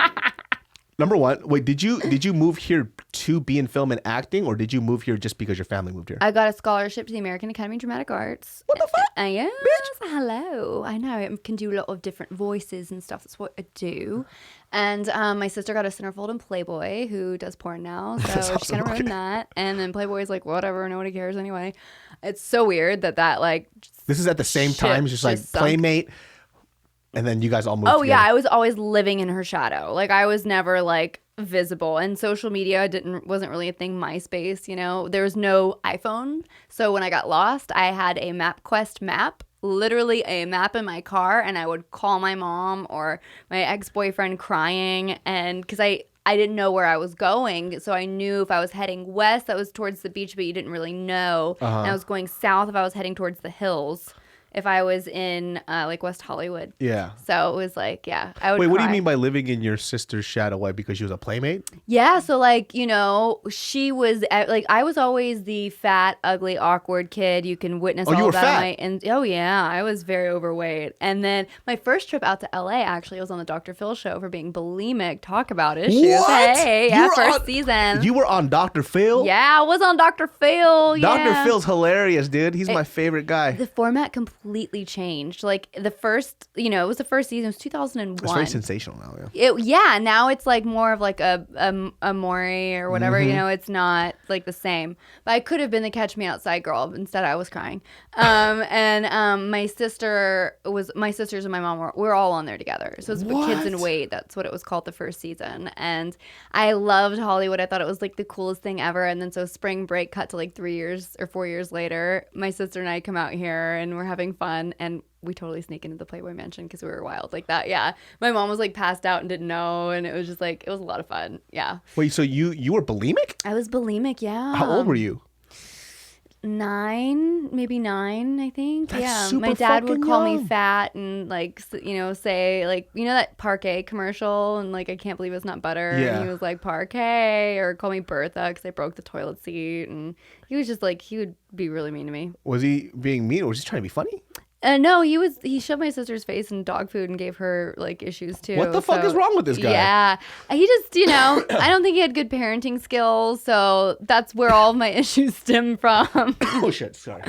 number one, wait, did you move here to be in film and acting, or did you move here just because your family moved here? I got a scholarship to the American Academy of Dramatic Arts. What the fuck? Yes. Bitch. Hello. I know. I can do a lot of different voices and stuff. That's what I do. And my sister got a centerfold in Playboy, who does porn now. So That's awesome. she kind of ruined that. And then Playboy's like, whatever, nobody cares anyway. It's so weird that like. This is at the same time, just like sunk. Playmate, and then you guys all moved Oh, together. yeah. I was always living in her shadow. Like, I was never like visible, and social media wasn't really a thing. MySpace, there was no iPhone. So when I got lost, I had a MapQuest map. Literally a map in my car, and I would call my mom or my ex-boyfriend crying, and because I didn't know where I was going, so I knew if I was heading west, that was towards the beach, but you didn't really know. And I was going south if I was heading towards the hills. if I was in like West Hollywood. Yeah. So it was like, yeah, I would Wait, what do you cry. mean by living in your sister's shadow? Why? Because she was a playmate? Yeah, so like, you know, she was like, I was always the fat, ugly, awkward kid. You can witness Oh, you all were of that. fat? And oh yeah, I was very overweight. And then my first trip out to LA actually was on the Dr. Phil show for being bulimic. Talk about issues. What? Hey, You yeah, were first on- season. You were on Dr. Phil? Yeah, I was on Dr. Phil. Dr. Yeah. Phil's hilarious, dude. He's my favorite guy. The format completely changed. Like the first, you know, it was the first season. It was 2001. It's very sensational now, yeah. Yeah, now it's like more of like a Maury or whatever. You know, it's not like the same. But I could have been the Catch Me Outside girl. Instead, I was crying. My sisters and my mom we were all on there together. So it was Kids in Wait. That's what it was called the first season. And I loved Hollywood. I thought it was like the coolest thing ever. And then so spring break cut to like 3 years or 4 years later. My sister and I come out here and we're having fun and we totally sneak into the Playboy Mansion because we were wild like that. Yeah. My mom was like passed out and didn't know. And it was just like, it was a lot of fun. Yeah. Wait, so you were bulimic? I was bulimic. Yeah. How old were you? 9, maybe 9, I think. That's yeah. super My dad would fucking call young. me fat and like, you know, say like, you know, that Parquet commercial and like, I can't believe it's not butter. Yeah. And he was like Parquet or call me Bertha because I broke the toilet seat. And he was just like, he would be really mean to me. Was he being mean or was he trying to be funny? No, he shoved my sister's face in dog food and gave her like issues too. What the fuck is wrong with this guy? Yeah. He just, you know, I don't think he had good parenting skills. So that's where all of my issues stem from. Oh shit, sorry.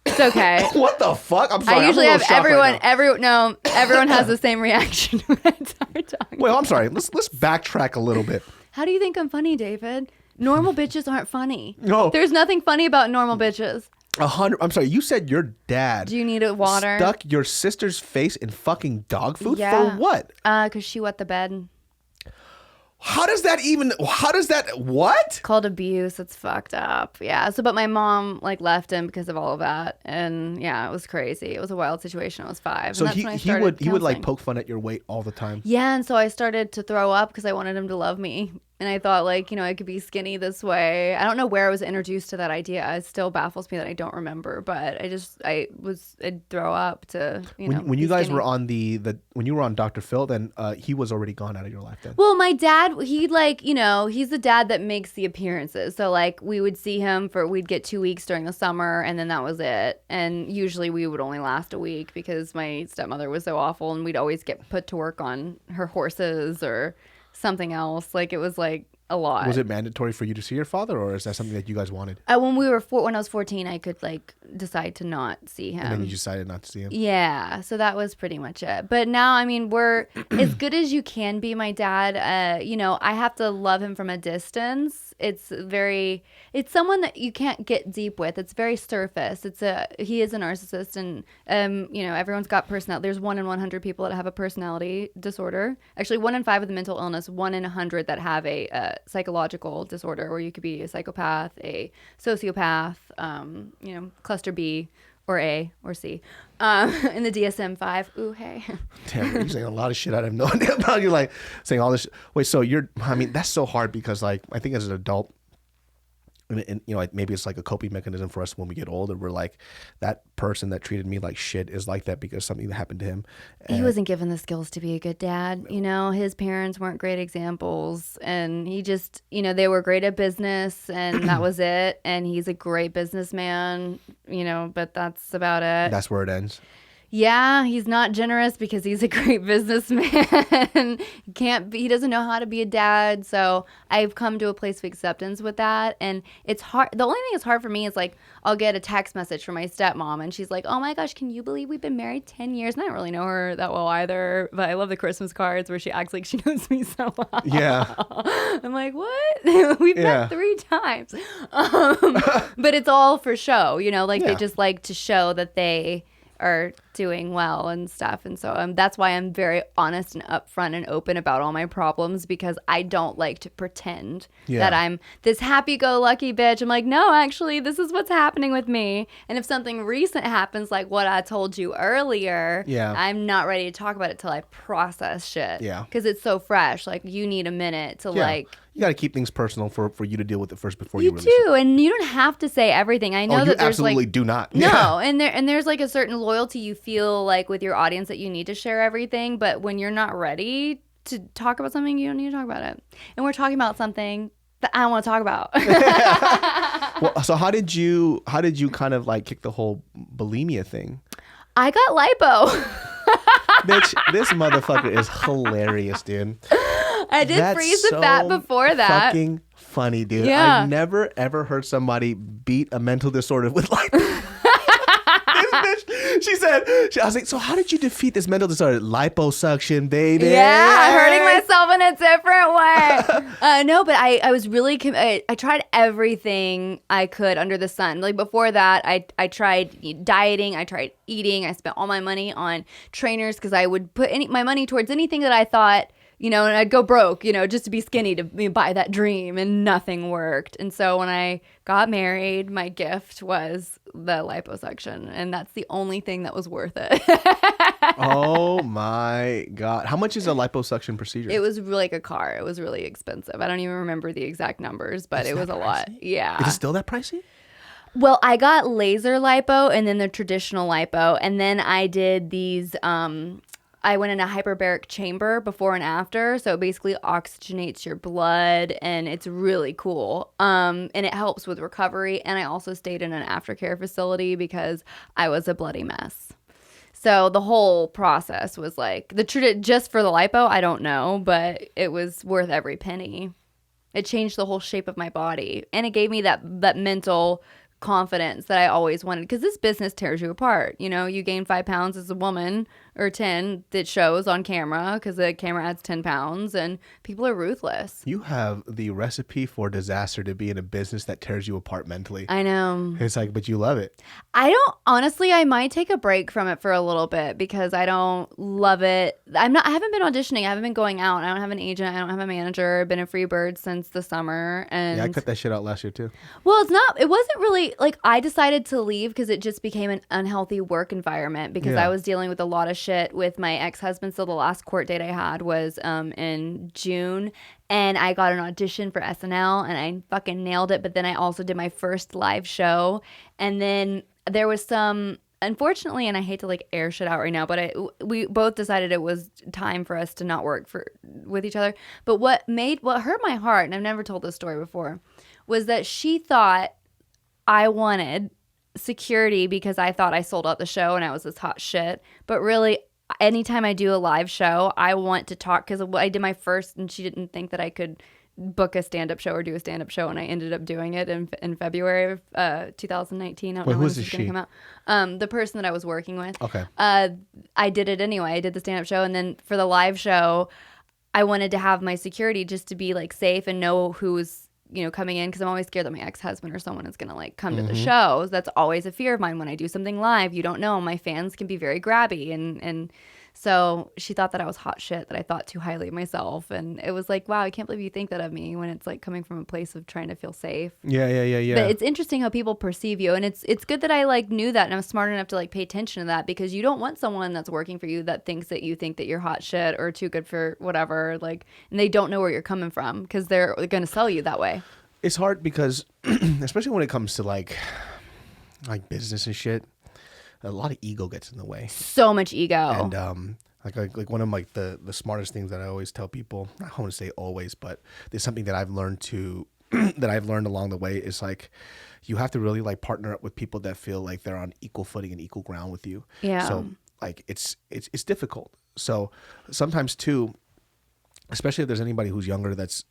It's okay. What the fuck? I'm sorry. I usually I'm a have little shocked right now. everyone has the same reaction when I start talking. Wait, I'm sorry. Let's backtrack a little bit. How do you think I'm funny, David? Normal bitches aren't funny. No. There's nothing funny about normal bitches. 100. I'm sorry. You said your dad Do you need a water? stuck your sister's face in fucking dog food Yeah. for what? Because she wet the bed. How does that? What? Called abuse. It's fucked up. Yeah. So, but my mom like left him because of all of that, and yeah, it was crazy. It was a wild situation. I was 5. So and that's when I he would started like counseling. poke fun at your weight all the time. Yeah, and so I started to throw up because I wanted him to love me. And I thought, like, you know, I could be skinny this way. I don't know where I was introduced to that idea. It still baffles me that I don't remember. But I'd throw up to, you know. When you be guys skinny. were on when you were on Dr. Phil, then he was already gone out of your life then. Well, my dad, he like, you know, he's the dad that makes the appearances. So like we would see him we'd get 2 weeks during the summer and then that was it. And usually we would only last a week because my stepmother was so awful and we'd always get put to work on her horses or something else. Like it was like a lot. Was it mandatory for you to see your father, or is that something that you guys wanted? When I was 14, I could like decide to not see him. And then you decided not to see him. Yeah, so that was pretty much it. But now, I mean, we're as good as you can be. My dad, you know, I have to love him from a distance. It's someone that you can't get deep with. It's very surface. He is a narcissist, and you know, everyone's got personality. There's 1 in 100 people that have a personality disorder. Actually, 1 in 5 with a mental illness. 1 in 100 that have a psychological disorder, where you could be a psychopath, a sociopath, you know, cluster B or A or C, in the DSM-5. Ooh, hey. Damn, you're saying a lot of shit I have no idea about. You're like saying all this. Wait, so I mean, that's so hard because like, I think as an adult, and you know, like maybe it's like a coping mechanism for us when we get older. We're like, that person that treated me like shit is like that because something that happened to him. He wasn't given the skills to be a good dad. You know, his parents weren't great examples, and he just, you know, they were great at business, and that was it. And he's a great businessman, you know, but that's about it. That's where it ends. Yeah, he's not generous because he's a great businessman. He doesn't know how to be a dad. So I've come to a place of acceptance with that. And it's hard. The only thing that's hard for me is like, I'll get a text message from my stepmom and she's like, oh my gosh, can you believe we've been married 10 years? And I don't really know her that well either, but I love the Christmas cards where she acts like she knows me so well. Yeah. I'm like, what? We've met 3 times. But it's all for show, you know, like they just like to show that they are doing well and stuff. And so that's why I'm very honest and upfront and open about all my problems, because I don't like to pretend that I'm this happy-go-lucky bitch. I'm like, no, actually, this is what's happening with me. And if something recent happens, like what I told you earlier, I'm not ready to talk about it till I process shit. Yeah. Because it's so fresh. Like, you need a minute to like You got to keep things personal for you to deal with it first before you release do, and you don't have to say everything. I know that there's absolutely like do not. no, Yeah. and there's like a certain loyalty you feel like with your audience that you need to share everything. But when you're not ready to talk about something, you don't need to talk about it. And we're talking about something that I want to talk about. Well, so how did you kind of like kick the whole bulimia thing? I got lipo. Bitch, this motherfucker is hilarious, dude. I did freeze the fat before that. Fucking funny, dude. Yeah. I've never ever heard somebody beat a mental disorder with lipo. This bitch, she said, I was like, so how did you defeat this mental disorder? Liposuction, baby. Yeah, hurting myself in a different way. No, but I was really, I tried everything I could under the sun. Like before that, I tried dieting, I tried eating, I spent all my money on trainers because I would put my money towards anything that I thought, and I'd go broke, just to be skinny to buy that dream, and nothing worked. And so when I got married, my gift was the liposuction, and that's the only thing that was worth it. Oh my God. How much is a liposuction procedure? It was like a car. It was really expensive. I don't even remember the exact numbers, but it was a lot. Yeah. Is it still that pricey? Well, I got laser lipo and then the traditional lipo, and then I did these I went in a hyperbaric chamber before and after, so it basically oxygenates your blood, and it's really cool. And it helps with recovery. And I also stayed in an aftercare facility because I was a bloody mess. So the whole process was like just for the lipo, I don't know, but it was worth every penny. It changed the whole shape of my body, and it gave me that mental confidence that I always wanted, because this business tears you apart. You gain 5 pounds as a woman, or 10 that shows on camera, because the camera adds 10 pounds, and people are ruthless. You have the recipe for disaster to be in a business that tears you apart mentally. I know. It's like, but you love it. Honestly, I might take a break from it for a little bit because I don't love it. I haven't been auditioning. I haven't been going out. I don't have an agent. I don't have a manager. I've been a free bird since the summer. And yeah, I cut that shit out last year too. Well, it wasn't really like I decided to leave because it just became an unhealthy work environment, because I was dealing with a lot of shit with my ex-husband. So the last court date I had was in June, and I got an audition for SNL, and I fucking nailed it. But then I also did my first live show, and then there was some, unfortunately, and I hate to like air shit out right now, but we both decided it was time for us to not work with each other. But what hurt my heart, and I've never told this story before, was that she thought I wanted security because I thought I sold out the show and I was this hot shit. But really, anytime I do a live show, I want to talk, because I did my first, and she didn't think that I could book a stand-up show or do a stand-up show, and I ended up doing it in February of 2019. I don't know when this is going to come out. The person that I was working with. Okay. I did it anyway. I did the stand-up show, and then for the live show, I wanted to have my security just to be like safe and know who was coming in, because I'm always scared that my ex-husband or someone is going to like come to the show. That's always a fear of mine when I do something live. You don't know. My fans can be very grabby, and so she thought that I was hot shit, that I thought too highly of myself. And it was like, wow, I can't believe you think that of me, when it's like coming from a place of trying to feel safe. Yeah. But it's interesting how people perceive you. And it's good that I like knew that, and I'm smart enough to like pay attention to that, because you don't want someone that's working for you that thinks that you think that you're hot shit or too good for whatever, like, and they don't know where you're coming from, because they're going to sell you that way. It's hard because, especially when it comes to like business and shit, a lot of ego gets in the way. So much ego. And like one of like the smartest things that I always tell people, I don't want to say always, but there's something that I've learned along the way, is like, you have to really like partner up with people that feel like they're on equal footing and equal ground with you. Yeah. So like it's difficult. So sometimes too, especially if there's anybody who's younger that's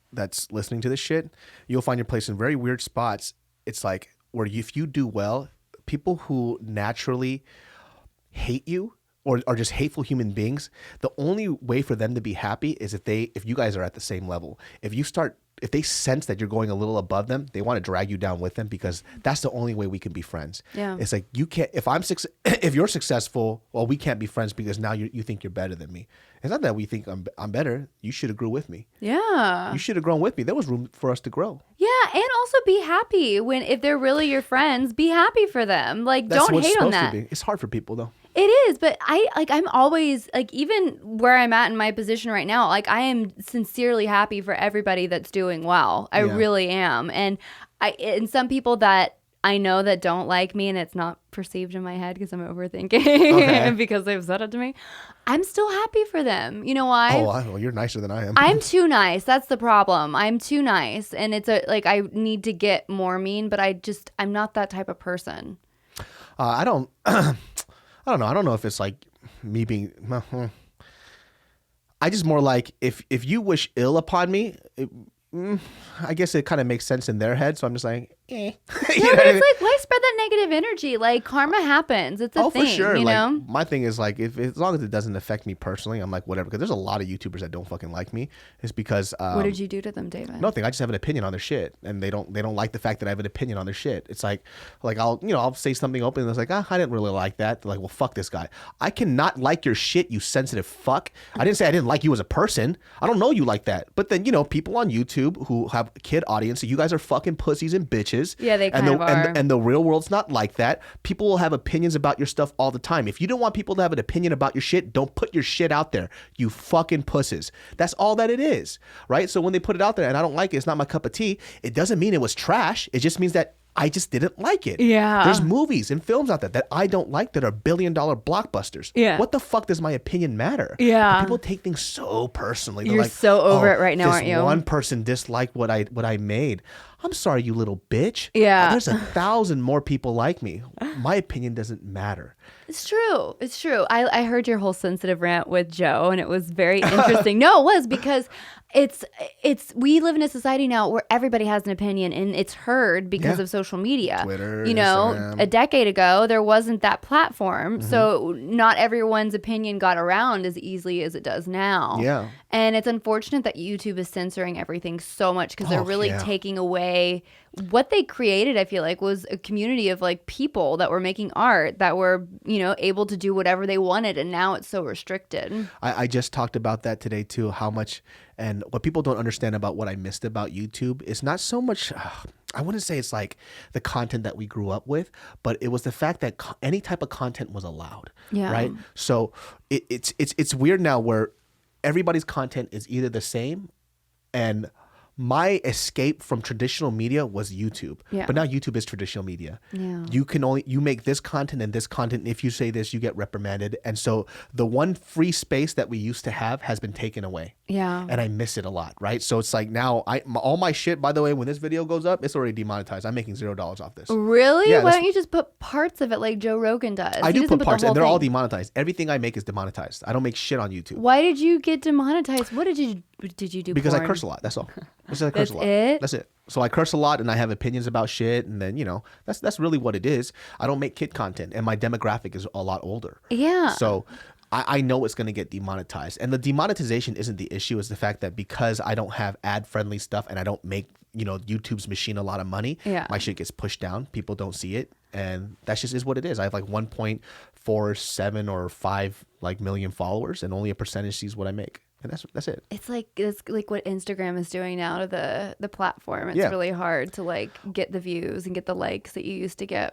listening to this shit, you'll find your place in very weird spots. It's like where if you do well, people who naturally hate you or are just hateful human beings, the only way for them to be happy is if you guys are at the same level. If they sense that you're going a little above them, they want to drag you down with them, because that's the only way we can be friends. Yeah. It's like, you can't, if you're successful, well, we can't be friends because now you think you're better than me. It's not that we think I'm better. You should have grew with me. Yeah. You should have grown with me. There was room for us to grow. Yeah, and also be happy if they're really your friends, be happy for them. Like, don't hate on that. It's hard for people though. It is, but I'm always like, even where I'm at in my position right now, like I am sincerely happy for everybody that's doing well. I really am. And some people that I know that don't like me, and it's not perceived in my head because I'm overthinking because they've said it to me, I'm still happy for them. You know why? Oh, well, you're nicer than I am. I'm too nice. That's the problem. I'm too nice. And it's I need to get more mean, but I'm not that type of person. I don't know. I don't know if it's like me being, I just more like, if you wish ill upon me, I guess it kind of makes sense in their head. So I'm just like, eh. Like, why spread that negative energy? Like, karma happens. It's a thing, for sure. You know? My thing is like, as long as it doesn't affect me personally, I'm like, whatever. Because there's a lot of YouTubers that don't fucking like me. It's because what did you do to them, David? Nothing. I just have an opinion on their shit, and they don't like the fact that I have an opinion on their shit. It's like I'll say something open, and it's like, I didn't really like that. They're like, well, fuck this guy. I cannot like your shit, you sensitive fuck. I didn't say I didn't like you as a person. I don't know you like that. But then people on YouTube who have a kid audience, so you guys are fucking pussies and bitches. Yeah, they kind of are. And the real world's not like that. People will have opinions about your stuff all the time. If you don't want people to have an opinion about your shit, don't put your shit out there. You fucking pussies. That's all that it is, right? So when they put it out there and I don't like it, it's not my cup of tea. It doesn't mean it was trash. It just means that I just didn't like it. Yeah. There's movies and films out there that I don't like that are billion-dollar blockbusters. Yeah. What the fuck does my opinion matter? Yeah. But people take things so personally. They're You're like, so over it right now, aren't you? One person disliked what I made. I'm sorry, you little bitch. Yeah. There's 1,000 more people like me. My opinion doesn't matter. It's true. It's true. I heard your whole sensitive rant with Joe, and it was very interesting. No, it was, because we live in a society now where everybody has an opinion, and it's heard because of social media. Twitter, Instagram. A decade ago, there wasn't that platform. Mm-hmm. So not everyone's opinion got around as easily as it does now. Yeah. And it's unfortunate that YouTube is censoring everything so much, because they're really taking away what they created. I feel like was a community of like people that were making art, that were, able to do whatever they wanted. And now it's so restricted. I just talked about that today too, how much, and what people don't understand about what I missed about YouTube is not so much, I wouldn't say it's like the content that we grew up with, but it was the fact that any type of content was allowed. Yeah. Right. So it's weird now where everybody's content is either the same, and my escape from traditional media was YouTube. Yeah. But now YouTube is traditional media. Yeah. You make this content and this content. And if you say this, you get reprimanded. And so the one free space that we used to have has been taken away. Yeah. And I miss it a lot, right? So it's like now all my shit, by the way, when this video goes up, it's already demonetized. I'm making $0 off this. Really? Yeah, why don't you just put parts of it like Joe Rogan does? I do put parts, and they're all demonetized. Everything I make is demonetized. I don't make shit on YouTube. Why did you get demonetized? What did you do? Because porn? I curse a lot. That's all. I curse a lot. It? That's it. So I curse a lot, and I have opinions about shit, and then that's really what it is. I don't make kid content, and my demographic is a lot older. Yeah. So I know it's going to get demonetized, and the demonetization isn't the issue. It's the fact that because I don't have ad-friendly stuff, and I don't make YouTube's machine a lot of money, my shit gets pushed down. People don't see it, and that just is what it is. I have like 1.47 or 5 million followers, and only a percentage sees what I make. And that's it. It's like what Instagram is doing now to the platform. It's really hard to get the views and get the likes that you used to get.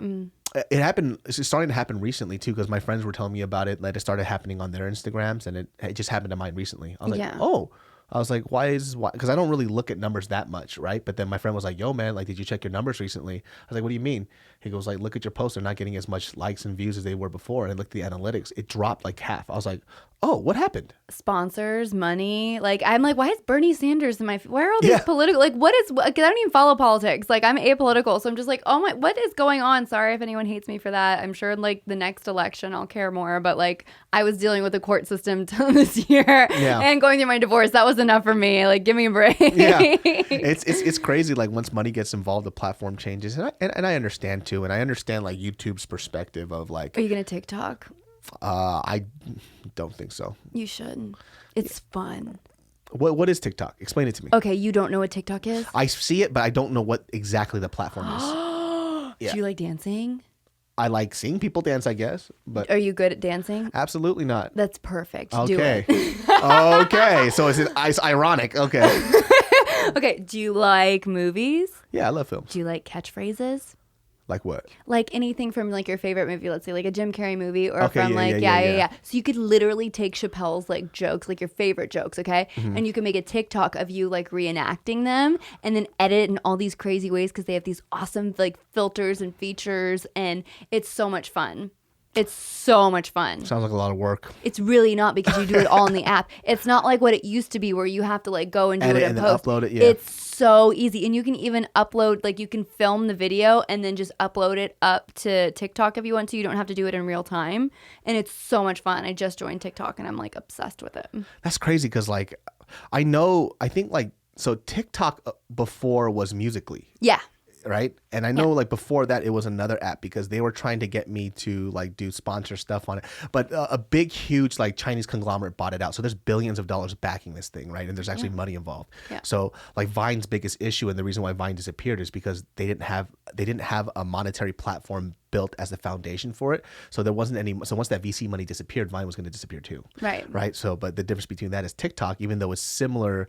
It happened. It's starting to happen recently too, because my friends were telling me about it. Like it started happening on their Instagrams, and it just happened to mine recently. I was like, oh. I was like, why? Because I don't really look at numbers that much, right? But then my friend was like, yo, man, did you check your numbers recently? I was like, what do you mean? He goes, look at your posts. They're not getting as much likes and views as they were before. And I looked at the analytics. It dropped like half. I was like, oh, what happened? Sponsors, money. I'm like, why is Bernie Sanders in my... Why are all these political... what is... Because I don't even follow politics. I'm apolitical. So I'm just like, oh my... What is going on? Sorry if anyone hates me for that. I'm sure in the next election I'll care more. But I was dealing with the court system this year and going through my divorce. That was enough for me. Give me a break. Yeah. It's crazy. Once money gets involved, the platform changes. And I understand too. And I understand YouTube's perspective of Are you going to TikTok? I don't think so. You should. It's fun. What is TikTok? Explain it to me. Okay, you don't know what TikTok is? I see it, but I don't know what exactly the platform is. Do you like dancing? I like seeing people dance, I guess. But are you good at dancing? Absolutely not. That's perfect. Okay. Do it. Okay. So it's ironic. Okay. Okay. Do you like movies? Yeah, I love films. Do you like catchphrases? Like what? Like anything from like your favorite movie, let's say like a Jim Carrey movie, or Okay, from yeah, like yeah. So you could literally take Chappelle's like jokes, like your favorite jokes, okay, and you can make a TikTok of you like reenacting them, and then edit in all these crazy ways because they have these awesome like filters and features, and it's so much fun. It's so much fun. Sounds like a lot of work. It's really not, because you do it all in the app. It's not like what it used to be where you have to like go and do Edit it and and post. then upload it, yeah. It's so easy. And you can even upload, like you can film the video and then just upload it up to TikTok if you want to. You don't have to do it in real time. And it's so much fun. I just joined TikTok and I'm like obsessed with it. That's crazy because like I think like so TikTok before was Musical.ly. Yeah. Right. And I know like before that it was another app because they were trying to get me to like do sponsor stuff on it. But a big, huge like Chinese conglomerate bought it out. So there's billions of dollars backing this thing. Right. And there's actually money involved. Yeah. So like Vine's biggest issue, and the reason why Vine disappeared, is because they didn't have a monetary platform built as the foundation for it. So there wasn't any. So once that VC money disappeared, Vine was going to disappear too. Right. Right. So but the difference between that is TikTok, even though it's similar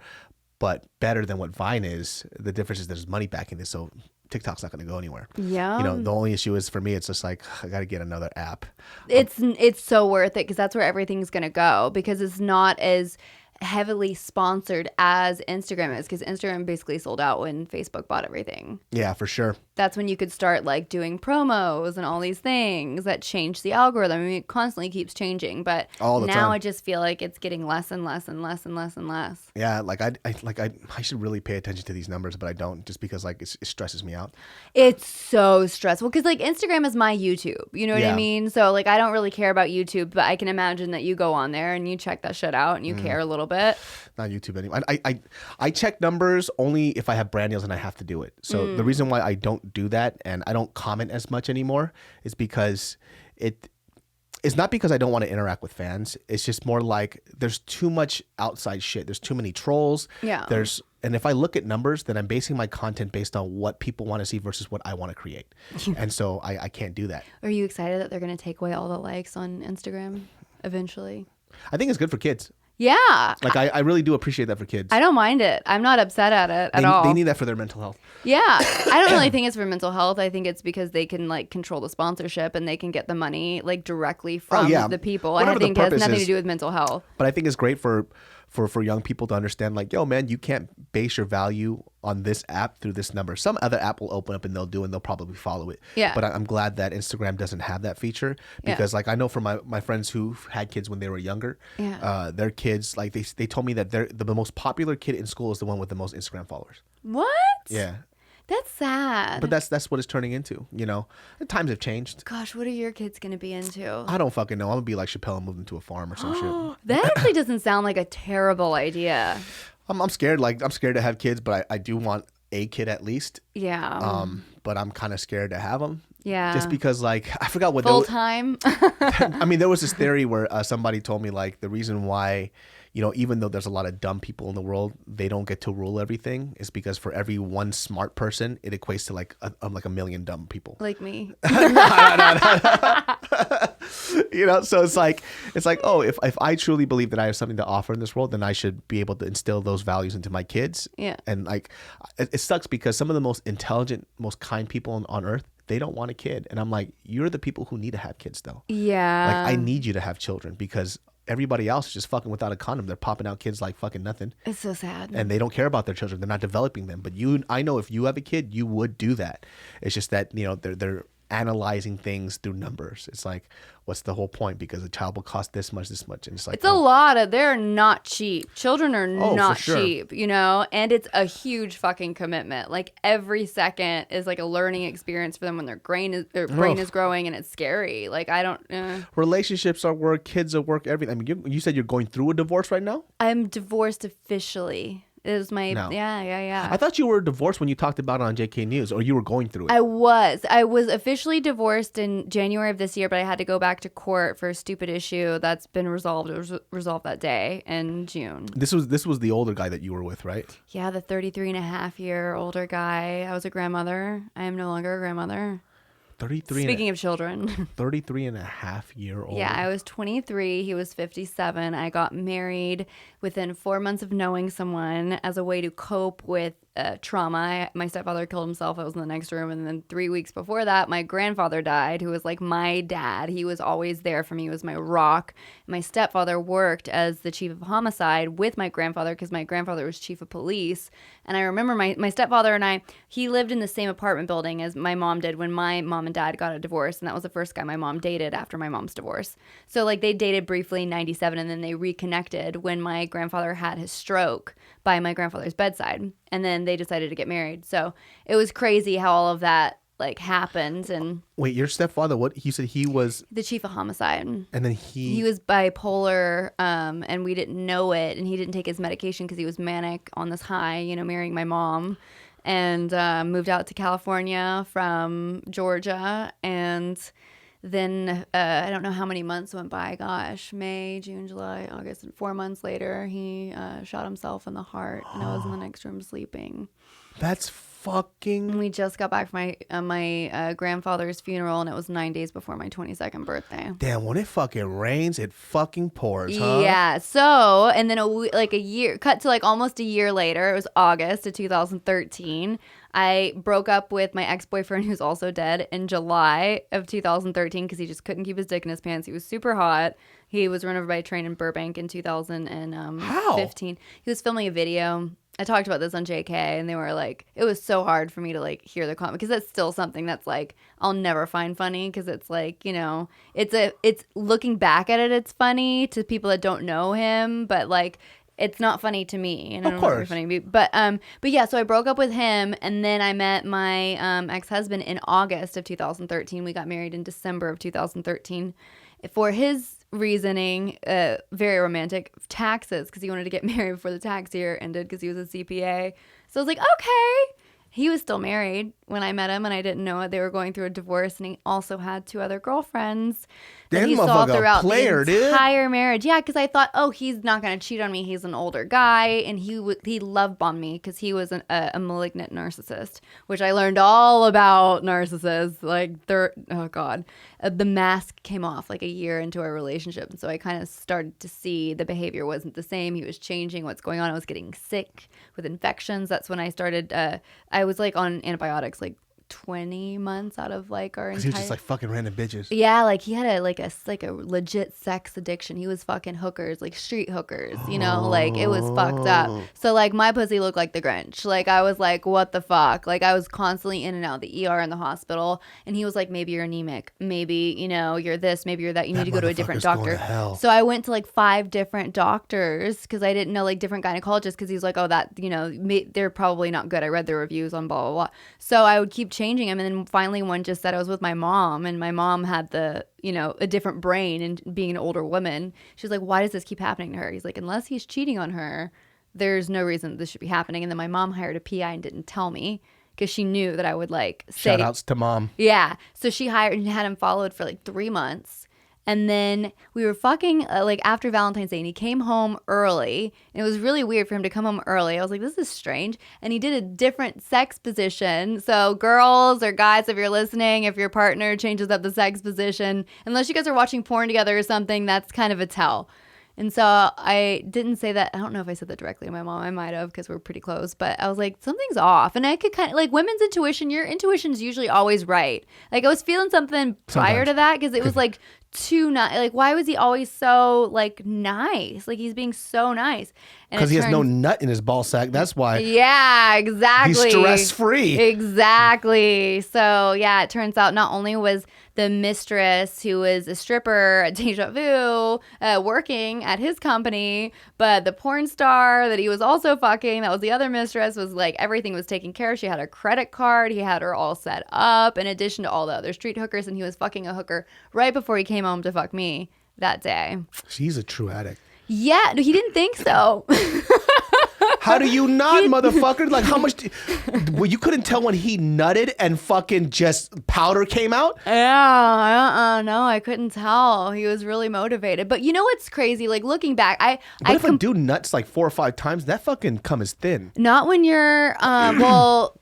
but better than what Vine is, the difference is there's money backing this. So TikTok's not going to go anywhere. Yeah. You know, the only issue is for me, it's just like, I got to get another app. It's so worth it because that's where everything's going to go, because it's not as heavily sponsored as Instagram is, because Instagram basically sold out when Facebook bought everything. Yeah, for sure. That's when you could start like doing promos and all these things that change the algorithm. I mean, it constantly keeps changing, but now I just feel like it's getting less and less and less and less and less. Yeah, like I should really pay attention to these numbers, but I don't, just because like it stresses me out. It's so stressful because like Instagram is my YouTube, you know what I mean? So like I don't really care about YouTube, but I can imagine that you go on there and you check that shit out and you care a little bit. Not YouTube anymore. I check numbers only if I have brand deals and I have to do it. So the reason why I don't do that and I don't comment as much anymore is because it's not because I don't want to interact with fans. It's just more like there's too much outside shit. There's too many trolls. Yeah. And if I look at numbers, then I'm basing my content based on what people want to see versus what I want to create. And so I can't do that. Are you excited that they're going to take away all the likes on Instagram eventually? I think it's good for kids. Yeah. Like, I really do appreciate that for kids. I don't mind it. I'm not upset at it at all. They need that for their mental health. Yeah. I don't really think it's for mental health. I think it's because they can, like, control the sponsorship and they can get the money, like, directly from the people. Whatever I think it has nothing to do with mental health. But I think it's great for young people to understand, like, yo, man, you can't base your value on this app through this number. Some other app will open up and they'll probably follow it. Yeah. But I'm glad that Instagram doesn't have that feature, because like I know from my friends who had kids when they were younger, their kids, like they told me that the most popular kid in school is the one with the most Instagram followers. What? Yeah. That's sad. But that's what it's turning into, you know. The times have changed. Gosh, what are your kids going to be into? I don't fucking know. I'm going to be like Chappelle and move them to a farm or some shit. That actually doesn't sound like a terrible idea. I'm scared. Like, I'm scared to have kids, but I do want a kid at least. Yeah. But I'm kind of scared to have them. Yeah. Just because, like, I forgot what full time. I mean, there was this theory where somebody told me, like, the reason why, you know, even though there's a lot of dumb people in the world, they don't get to rule everything, is because for every one smart person, it equates to like a million dumb people. Like me. No. You know, so it's like, oh, if I truly believe that I have something to offer in this world, then I should be able to instill those values into my kids. Yeah. And like, it sucks because some of the most intelligent, most kind people on earth, they don't want a kid. And I'm like, you're the people who need to have kids though. Yeah. Like, I need you to have children because everybody else is just fucking without a condom. They're popping out kids like fucking nothing. It's so sad. And they don't care about their children. They're not developing them. But I know if you have a kid, you would do that. It's just that, you know, they're analyzing things through numbers. It's like, what's the whole point? Because a child will cost this much. And it's like, it's a lot they're not cheap. Children are not cheap, you know, and it's a huge fucking commitment. Like every second is like a learning experience for them when their brain is growing, and it's scary. Like relationships are work, kids are work, everything. I mean, you said you're going through a divorce right now? I'm divorced officially. It was my yeah. I thought you were divorced when you talked about it on JK News, or you were going through it. I was officially divorced in January of this year, but I had to go back to court for a stupid issue that's been resolved. It was resolved that day in June. This was the older guy that you were with, right? Yeah, the 33-and-a-half-year older guy. I was a grandmother. I am no longer a grandmother. 33. Speaking of children. 33-and-a-half-year-old. Yeah, I was 23. He was 57. I got married within 4 months of knowing someone as a way to cope with trauma. My stepfather killed himself. I was in the next room. And then 3 weeks before that, my grandfather died, who was like my dad. He was always there for me. He was my rock. My stepfather worked as the chief of homicide with my grandfather because my grandfather was chief of police. And I remember my stepfather and he lived in the same apartment building as my mom did when my mom and dad got a divorce. And that was the first guy my mom dated after my mom's divorce. So like they dated briefly in 97 and then they reconnected when my grandfather had his stroke by my grandfather's bedside. And then they decided to get married. So it was crazy how all of that like happened. And wait, your stepfather, what he said he was the chief of homicide. And then he was bipolar, and we didn't know it, and he didn't take his medication because he was manic on this high, you know, marrying my mom, and moved out to California from Georgia. And then I don't know how many months went by. Gosh, May, June, July, August. And 4 months later, he shot himself in the heart, and I was in the next room sleeping. That's fucking. And we just got back from my grandfather's funeral, and it was 9 days before my 22nd birthday. Damn, when it fucking rains, it fucking pours, huh? Yeah. So, and then cut to like almost a year later, it was August of 2013. I broke up with my ex-boyfriend, who's also dead, in July of 2013 because he just couldn't keep his dick in his pants. He was super hot. He was run over by a train in Burbank in 2015. How? He was filming a video. I talked about this on JK, and they were like, it was so hard for me to like hear the comment because that's still something that's like I'll never find funny because it's like, you know, it's looking back at it, it's funny to people that don't know him, but like it's not funny to me. And I don't know if it's funny to me. But yeah, so I broke up with him, and then I met my ex-husband in August of 2013. We got married in December of 2013. For his reasoning, very romantic, taxes, because he wanted to get married before the tax year ended because he was a CPA. So I was like, okay. He was still married when I met him, and I didn't know it. They were going through a divorce, and he also had 2 other girlfirlfriends that he saw throughout the entire marriage. Yeah, because I thought, oh, he's not going to cheat on me. He's an older guy, and he love bombed me because he was a malignant narcissist, which I learned all about narcissists. Like, oh God, the mask came off like a year into our relationship, and so I kind of started to see the behavior wasn't the same. He was changing. What's going on? I was getting sick with infections. That's when I started. I was like on antibiotics like 20 months out of like our entire. He was just like fucking random bitches. Yeah, like he had a legit sex addiction. He was fucking hookers, like street hookers, you know, like it was fucked up. So like my pussy looked like the Grinch. Like I was like, what the fuck? Like I was constantly in and out of the ER in the hospital, and he was like, maybe you're anemic, maybe, you know, you're this, maybe you're that. You need to go to a different doctor. So I went to like 5 different doctors because I didn't know, like different gynecologists, because he was like, oh, that, you know, they're probably not good. I read their reviews on blah blah blah. So I would keep changing him, and then finally one just said I was with my mom, and my mom had the, you know, a different brain, and being an older woman, she was like, why does this keep happening to her? He's like, unless he's cheating on her, there's no reason this should be happening. And then my mom hired a PI and didn't tell me because she knew that I would like say, shout outs to mom. Yeah, so she hired and had him followed for like 3 months. And then we were fucking like after Valentine's Day, and he came home early. And it was really weird for him to come home early. I was like, this is strange. And he did a different sex position. So girls or guys, if you're listening, if your partner changes up the sex position, unless you guys are watching porn together or something, that's kind of a tell. And so I didn't say that. I don't know if I said that directly to my mom. I might have, because we're pretty close. But I was like, something's off. And I could kind of, like, women's intuition, your intuition's usually always right. Like, I was feeling something prior to that, because it was like too nice. Like, why was he always so like nice? Like, he's being so nice. Because he has no nut in his ball sack. That's why. Yeah, exactly. He's stress free. Exactly. So yeah, it turns out not only was the mistress, who was a stripper at Deja Vu, working at his company, but the porn star that he was also fucking, that was the other mistress, was like, everything was taken care of. She had a credit card. He had her all set up, in addition to all the other street hookers, and he was fucking a hooker right before he came home to fuck me that day. She's a true addict. Yeah, he didn't think so. How do you not, motherfucker? Like, how much? Well, you couldn't tell when he nutted and fucking just powder came out? Yeah, no, I couldn't tell. He was really motivated. But you know what's crazy? Like, looking back, if a dude nuts like 4 or 5 times, that fucking cum is thin. Not when you're, well,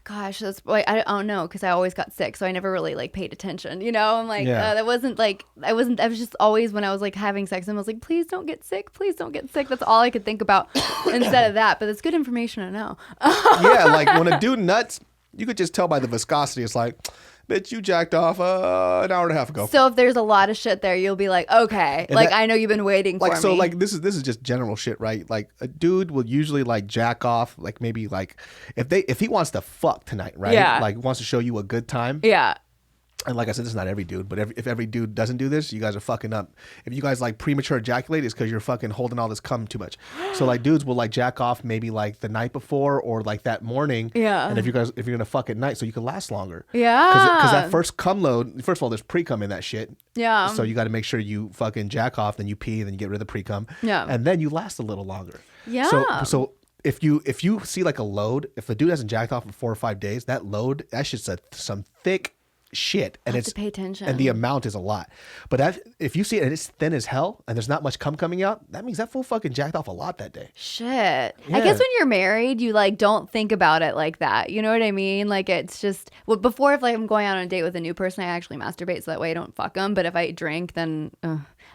gosh, that's like I don't know because I always got sick, so I never really like paid attention. I'm like, that wasn't like I was just always when I was like having sex, and I was like, please don't get sick, please don't get sick. That's all I could think about instead of that. But it's good information to know. Yeah, like when a dude nuts, you could just tell by the viscosity. It's like, bitch, you jacked off an hour and a half ago. So if there's a lot of shit there, you'll be like, okay, and like I know you've been waiting for me. So like this is just general shit, right? Like a dude will usually like jack off, like maybe like if he wants to fuck tonight, right? Yeah. Like wants to show you a good time. Yeah. And like I said, this is not every dude, but if every dude doesn't do this, you guys are fucking up. If you guys like premature ejaculate, it's because you're fucking holding all this cum too much. So like dudes will like jack off maybe like the night before or like that morning. Yeah. And if you're gonna fuck at night, so you can last longer. Yeah. Because that first cum load, first of all, there's pre cum in that shit. Yeah. So you got to make sure you fucking jack off, then you pee, then you get rid of the pre cum. Yeah. And then you last a little longer. Yeah. So if you see like a load, if the dude hasn't jacked off for 4 or 5 days, that shit's some thick shit, and to pay attention, and the amount is a lot. But if you see it and it's thin as hell and there's not much cum coming out, that means that fool fucking jacked off a lot that day. Shit. Yeah. I guess when you're married, you like don't think about it like that. You know what I mean? Like it's just before if like I'm going out on a date with a new person, I actually masturbate so that way I don't fuck them. But if I drink, then.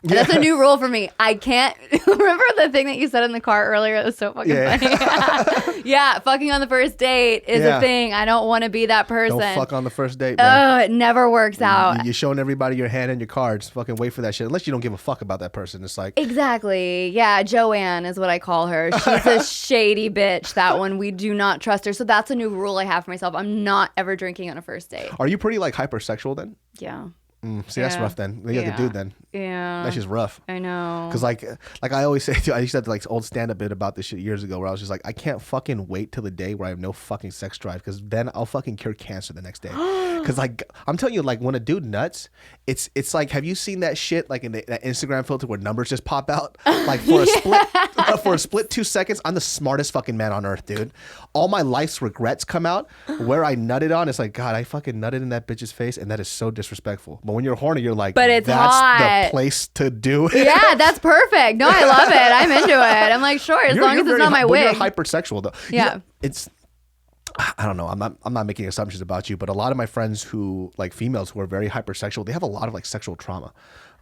And that's a new rule for me. I can't remember the thing that you said in the car earlier. It was so fucking funny. Yeah, fucking on the first date is a thing. I don't want to be that person. Don't fuck on the first date, man. Oh, it never works out. You're showing everybody your hand and your cards. Fucking wait for that shit. Unless you don't give a fuck about that person. It's like exactly. Yeah, Joanne is what I call her. She's a shady bitch. That one, we do not trust her. So that's a new rule I have for myself. I'm not ever drinking on a first date. Are you pretty like hypersexual then? Yeah. See, that's rough then. You're the dude then. Yeah. That's just rough. I know. Because like I always say, I used to have like old stand-up bit about this shit years ago where I was just like, I can't fucking wait till the day where I have no fucking sex drive because then I'll fucking cure cancer the next day. Because like, I'm telling you, like when a dude nuts, it's like, have you seen that shit like in that Instagram filter where numbers just pop out? Like for a split 2 seconds, I'm the smartest fucking man on earth, dude. All my life's regrets come out. Where I nutted on, it's like, God, I fucking nutted in that bitch's face and that is so disrespectful. But when you're horny, you're like, but it's that's hot. The place to do it. Yeah, that's perfect. No, I love it. I'm into it. I'm like, sure, as long as it's not my wig. You're hypersexual though. Yeah. It's I don't know. I'm not making assumptions about you, but a lot of my friends who like females who are very hypersexual, they have a lot of like sexual trauma.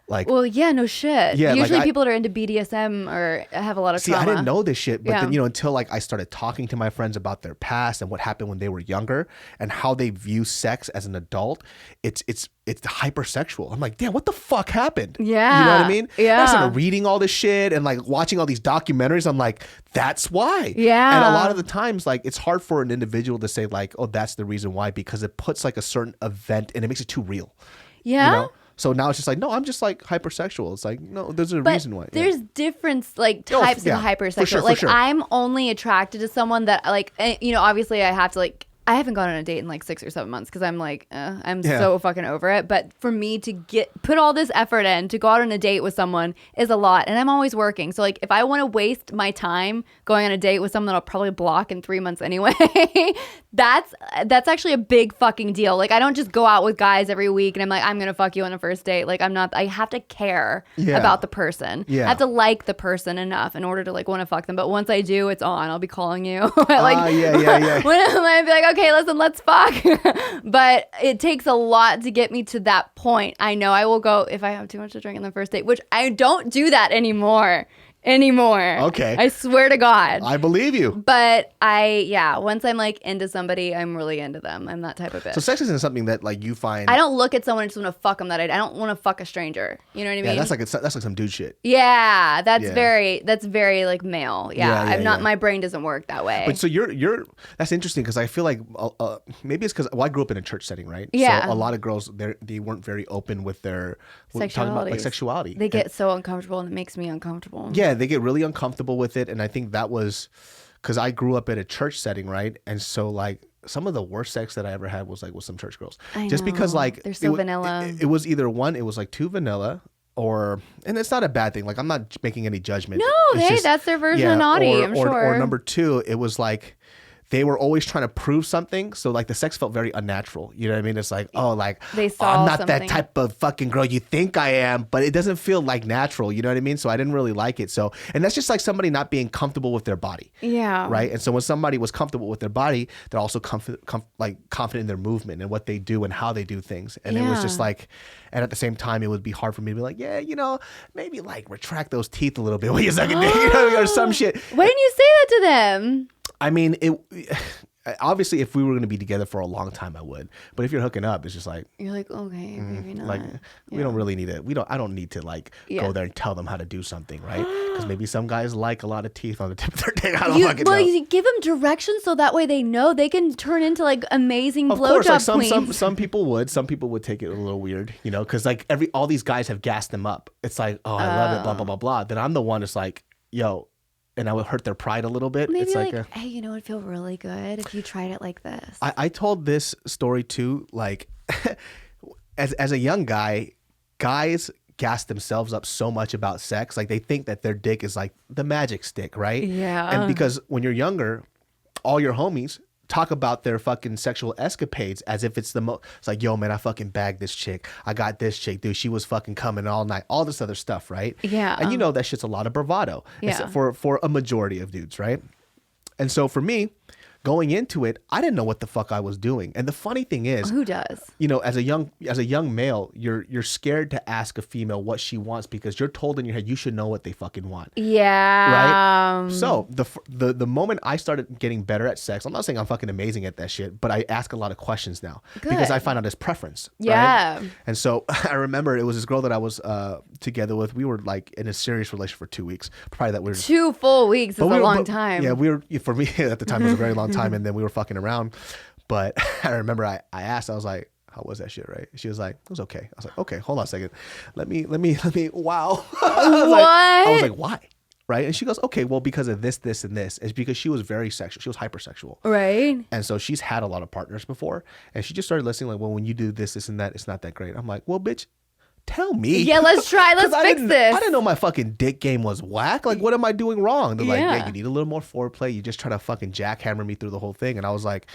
Like, well, yeah, no shit. Yeah, usually like people that are into BDSM or have a lot of trauma. I didn't know this shit, but then until like I started talking to my friends about their past and what happened when they were younger and how they view sex as an adult, it's hypersexual. I'm like, damn, what the fuck happened? Yeah, you know what I mean? Yeah. I started reading all this shit and like watching all these documentaries. I'm like, that's why. Yeah. And a lot of the times, like it's hard for an individual to say like, oh, that's the reason why, because it puts like a certain event and it makes it too real. Yeah. You know? So now it's just like, no, I'm just like hypersexual. It's like, no, there's a reason why. There's different like types of hypersexual. For sure. I'm only attracted to someone that like, obviously I have to like, I haven't gone on a date in like 6 or 7 months because I'm like, I'm so fucking over it. But for me to put all this effort in to go out on a date with someone is a lot. And I'm always working. So like if I want to waste my time going on a date with someone that I'll probably block in 3 months anyway, that's actually a big fucking deal. Like I don't just go out with guys every week and I'm like, I'm going to fuck you on a first date. Like I have to care about the person. Yeah. I have to like the person enough in order to like want to fuck them. But once I do, it's on. I'll be calling you. Yeah. When I'll be like, okay, listen, let's fuck. But it takes a lot to get me to that point. I know I will go if I have too much to drink on the first date, which I don't do that anymore. Okay. I swear to God. I believe you. But once I'm like into somebody, I'm really into them. I'm that type of bitch. So sex isn't something that like you find. I don't look at someone and just want to fuck them that I don't want to fuck a stranger. You know what I mean? Yeah, that's like some dude shit. Yeah, that's very like male. Yeah, my brain doesn't work that way. But so you're that's interesting because I feel like maybe it's because I grew up in a church setting, right? Yeah. So a lot of girls they weren't very open with their sexuality. They get so uncomfortable and it makes me uncomfortable. Yeah, they get really uncomfortable with it, and I think that was because I grew up in a church setting, right? And so like some of the worst sex that I ever had was like with some church girls, just because like they're so vanilla. It was either one, it was like too vanilla. And it's not a bad thing. Like I'm not making any judgment. No, that's their version of naughty. I'm sure. Or number two, it was like they were always trying to prove something. So like the sex felt very unnatural. You know what I mean? It's like, oh, like They saw I'm not something. that type of fucking girl you think I am, but it doesn't feel like natural. You know what I mean? So I didn't really like it. So, and that's just like somebody not being comfortable with their body. Yeah. Right. And so when somebody was comfortable with their body, they're also confident in their movement and what they do and how they do things. And it was just like, and at the same time, it would be hard for me to be like, yeah, you know, maybe like retract those teeth a little bit when you suck a dick, you know, or some shit. Why didn't you say that to them? I mean, obviously, if we were going to be together for a long time, I would. But if you're hooking up, it's just like You're like, okay, maybe not. like we don't really need it. I don't need to like go there and tell them how to do something, right? Because maybe some guys like a lot of teeth on the tip of their dick. I don't fucking know. You give them directions so that way they know they can turn into like amazing Of course, like blowjob queens. some people would. Some people would take it a little weird, you know, because like all these guys have gassed them up. It's like, oh, I love it, blah blah blah blah. Then I'm the one that's like, yo. And I would hurt their pride a little bit. Maybe it's like, hey, you know, it'd feel really good if you tried it like this. I told this story too, like as a young guy, guys gas themselves up so much about sex. Like they think that their dick is like the magic stick, right? Yeah. And because when you're younger, all your homies talk about their fucking sexual escapades as if it's it's like, yo, man, I fucking bagged this chick. I got this chick, dude. She was fucking coming all night. All this other stuff, right? Yeah. And you know that shit's a lot of bravado. Yeah. For a majority of dudes, right? And so for me, going into it, I didn't know what the fuck I was doing. And the funny thing is, Who does? you know, as a young male, you're scared to ask a female what she wants because you're told in your head you should know what they fucking want. Yeah. Right. So the moment I started getting better at sex, I'm not saying I'm fucking amazing at that shit, but I ask a lot of questions now because I find out his preference. Yeah. Right? And so I remember it was this girl that I was together with. We were like in a serious relationship for 2 weeks. Probably that weird. 2 full weeks is a long time. Yeah, for me at the time it was a very long time, and then we were fucking around. But I remember I asked, I was like, how was that shit, right? She was like, it was okay. I was like, okay, hold on a second. Let me, wow. I was like, why? Right? And she goes, okay, well, because of this, this, and this. It's because she was very sexual. She was hypersexual. Right. And so she's had a lot of partners before. And she just started listening like, well, when you do this, this, and that, it's not that great. I'm like, well, bitch, tell me. Yeah, let's try. Let's fix this. I didn't know my fucking dick game was whack. Like, what am I doing wrong? They're like, Yeah. yeah, you need a little more foreplay. You just try to fucking jackhammer me through the whole thing. And I was like,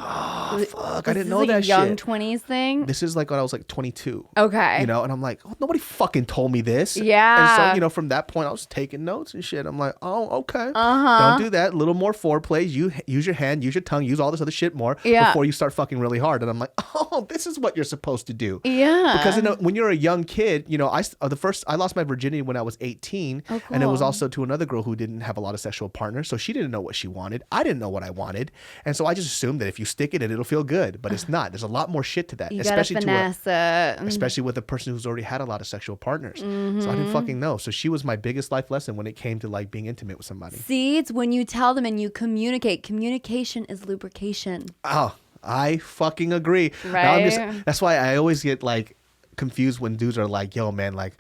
oh, fuck, I didn't know that young shit. 20s thing. This is like when I was like 22. Okay. You know, and I'm like, oh, nobody fucking told me this. Yeah. And so, you know, from that point, I was taking notes and shit. I'm like, oh, okay. Uh-huh. Don't do that. A little more foreplay. You use your hand, use your tongue, use all this other shit more before you start fucking really hard. And I'm like, oh, this is what you're supposed to do. Yeah. Because you know, when you're a young kid, you know, I lost my virginity when I was 18, Oh, and it was cool. also to another girl who didn't have a lot of sexual partners, so she didn't know what she wanted. I didn't know what I wanted, and so I just assumed that if you stick it, it'll feel good, but it's not. There's a lot more shit to that, You gotta finesse it. especially with a person who's already had a lot of sexual partners. So I didn't fucking know. So she was my biggest life lesson when it came to like being intimate with somebody. See, it's when you tell them and you communicate. Communication is lubrication. Oh, I fucking agree. Right? Now that's why I always get like confused when dudes are like, yo, man, like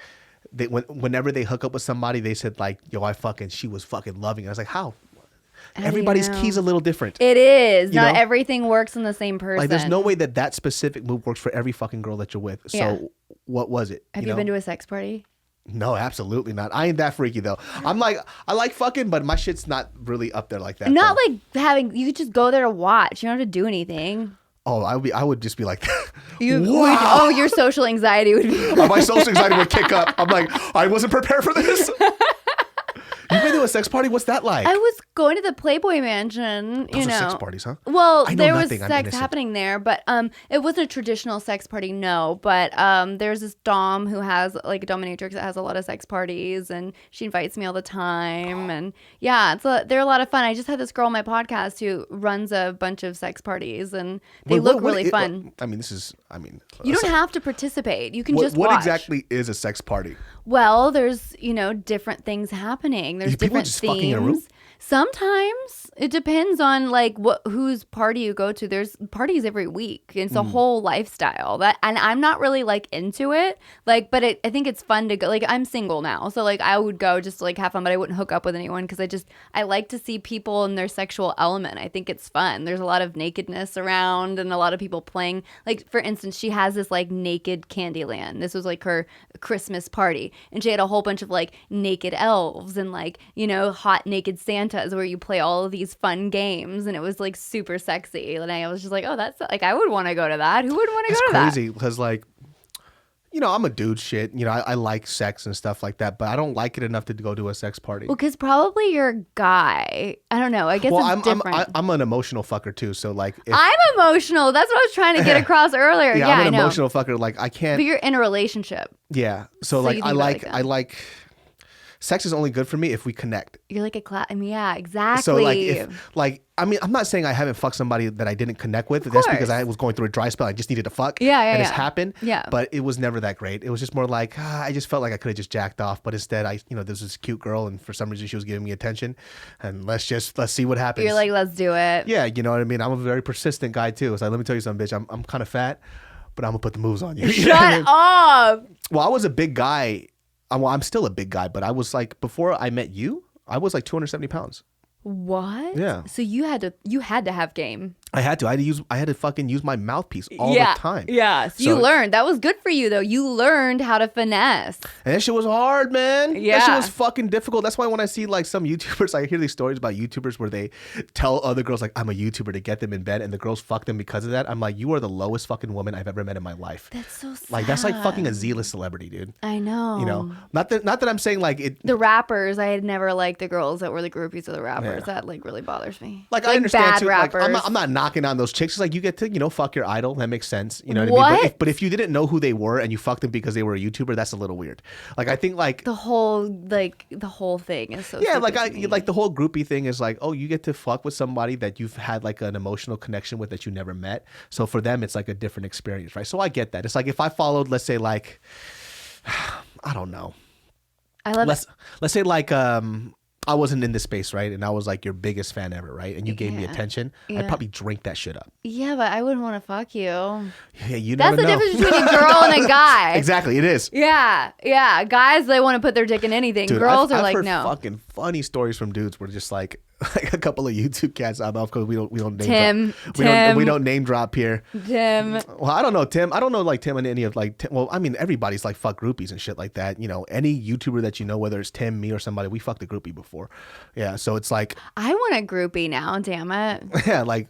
whenever they hook up with somebody, they said like, yo, she was fucking loving it. I was like, how? How do you Everybody's know? key's a little different. It is. You Not know? everything works in the same person. Like, there's no way that specific move works for every fucking girl that you're with. So Yeah. what was it? Have you been to a sex party? No, absolutely not. I ain't that freaky though. I'm like, I like fucking, but my shit's not really up there like that. Not though. like you could just go there to watch. You don't have to do anything. Oh, I would just be like, Oh, your social anxiety would be. my social anxiety would kick up. I'm like, I wasn't prepared for this. You've been to a sex party? What's that like? I was going to the Playboy Mansion. Those you are know, sex parties, huh? Well, I know there was nothing. I'm sex innocent. happening there, but it wasn't a traditional sex party, no. But there's this dom who has like a dominatrix that has a lot of sex parties, and she invites me all the time, and yeah, they're a lot of fun. I just had this girl on my podcast who runs a bunch of sex parties, and they look really fun. You don't have to participate. You can just What watch. exactly is a sex party? Well, there's, different things happening. There's People different just themes. fucking in a room? Sometimes it depends on like whose party you go to. There's parties every week. It's a whole lifestyle and I'm not really like into it. Like, but I think it's fun to go. Like, I'm single now, so like I would go just to like have fun, but I wouldn't hook up with anyone because I like to see people in their sexual element. I think it's fun. There's a lot of nakedness around and a lot of people playing. Like, for instance, she has this like naked Candyland. This was like her Christmas party, and she had a whole bunch of like naked elves and like hot naked Santa Santas where you play all of these fun games, and it was like super sexy. And I was just like, oh, that's like, I would want to go to that. Who would want to go to that? It's crazy because like, you know, I'm a dude shit. You know, I like sex and stuff like that, but I don't like it enough to go to a sex party. Well, because probably you're a guy. I don't know. I guess it's different. I'm an emotional fucker too. So like, I'm emotional. That's what I was trying to get across earlier. Yeah, I'm an emotional fucker. Like I can't. But you're in a relationship. Yeah. So like I like. Sex is only good for me if we connect. You're like I mean, yeah, exactly. So like, I mean, I'm not saying I haven't fucked somebody that I didn't connect with. That's because I was going through a dry spell. I just needed to fuck. And it's happened. Yeah. But it was never that great. It was just more like, I just felt like I could have just jacked off. But instead, there's this cute girl, and for some reason she was giving me attention. And let's see what happens. You're like, let's do it. Yeah, you know what I mean? I'm a very persistent guy too. So let me tell you something, bitch. I'm kind of fat, but I'm gonna put the moves on you. Shut up. Well, I was a big guy. Well, I'm still a big guy, but I was like, before I met you, I was like 270 pounds. What? Yeah. So you had to have game. I had to fucking use my mouthpiece all the time. Yeah. So you learned. That was good for you though. You learned how to finesse. And that shit was hard, man. Yeah. That shit was fucking difficult. That's why when I see like some YouTubers, I hear these stories about YouTubers where they tell other girls like, I'm a YouTuber to get them in bed, and the girls fuck them because of that. I'm like, you are the lowest fucking woman I've ever met in my life. That's so sad. Like that's like fucking a Z-list celebrity, dude. I know. You know, not that I'm saying like it. The rappers, I had never liked the girls that were the groupies of the rappers. Yeah. That like really bothers me. Like I understand bad too. rappers. Like, I'm not knocking on those chicks. It's like you get to fuck your idol. That makes sense. You know what What? I mean? But if you didn't know who they were and you fucked them because they were a YouTuber, that's a little weird. Like I think like the whole thing is so yeah. stupid Like the whole groupie thing is like, oh, you get to fuck with somebody that you've had like an emotional connection with that you never met. So for them, it's like a different experience, right? So I get that. It's like if I followed, let's say like, I don't know. Let's say like I wasn't in this space, right? And I was like your biggest fan ever, right? And you gave me attention. I'd probably drink that shit up. Yeah, but I wouldn't want to fuck you. Yeah, you That's never the know. difference between a girl and a guy. Exactly, it is. Yeah. Guys, they want to put their dick in anything. Dude, Girls are I've like, heard no. Fucking funny stories from dudes where just like a couple of YouTube cats. I don't know, of course we don't name Tim. drop. We don't name drop here. Tim. Well, I don't know Tim. I don't know like Tim and any of like Tim. Well, I mean everybody's like fuck groupies and shit like that. You know, any YouTuber that you know, whether it's Tim, me, or somebody, we fucked a groupie before. Yeah, so it's like I want a groupie now. Damn it. yeah, like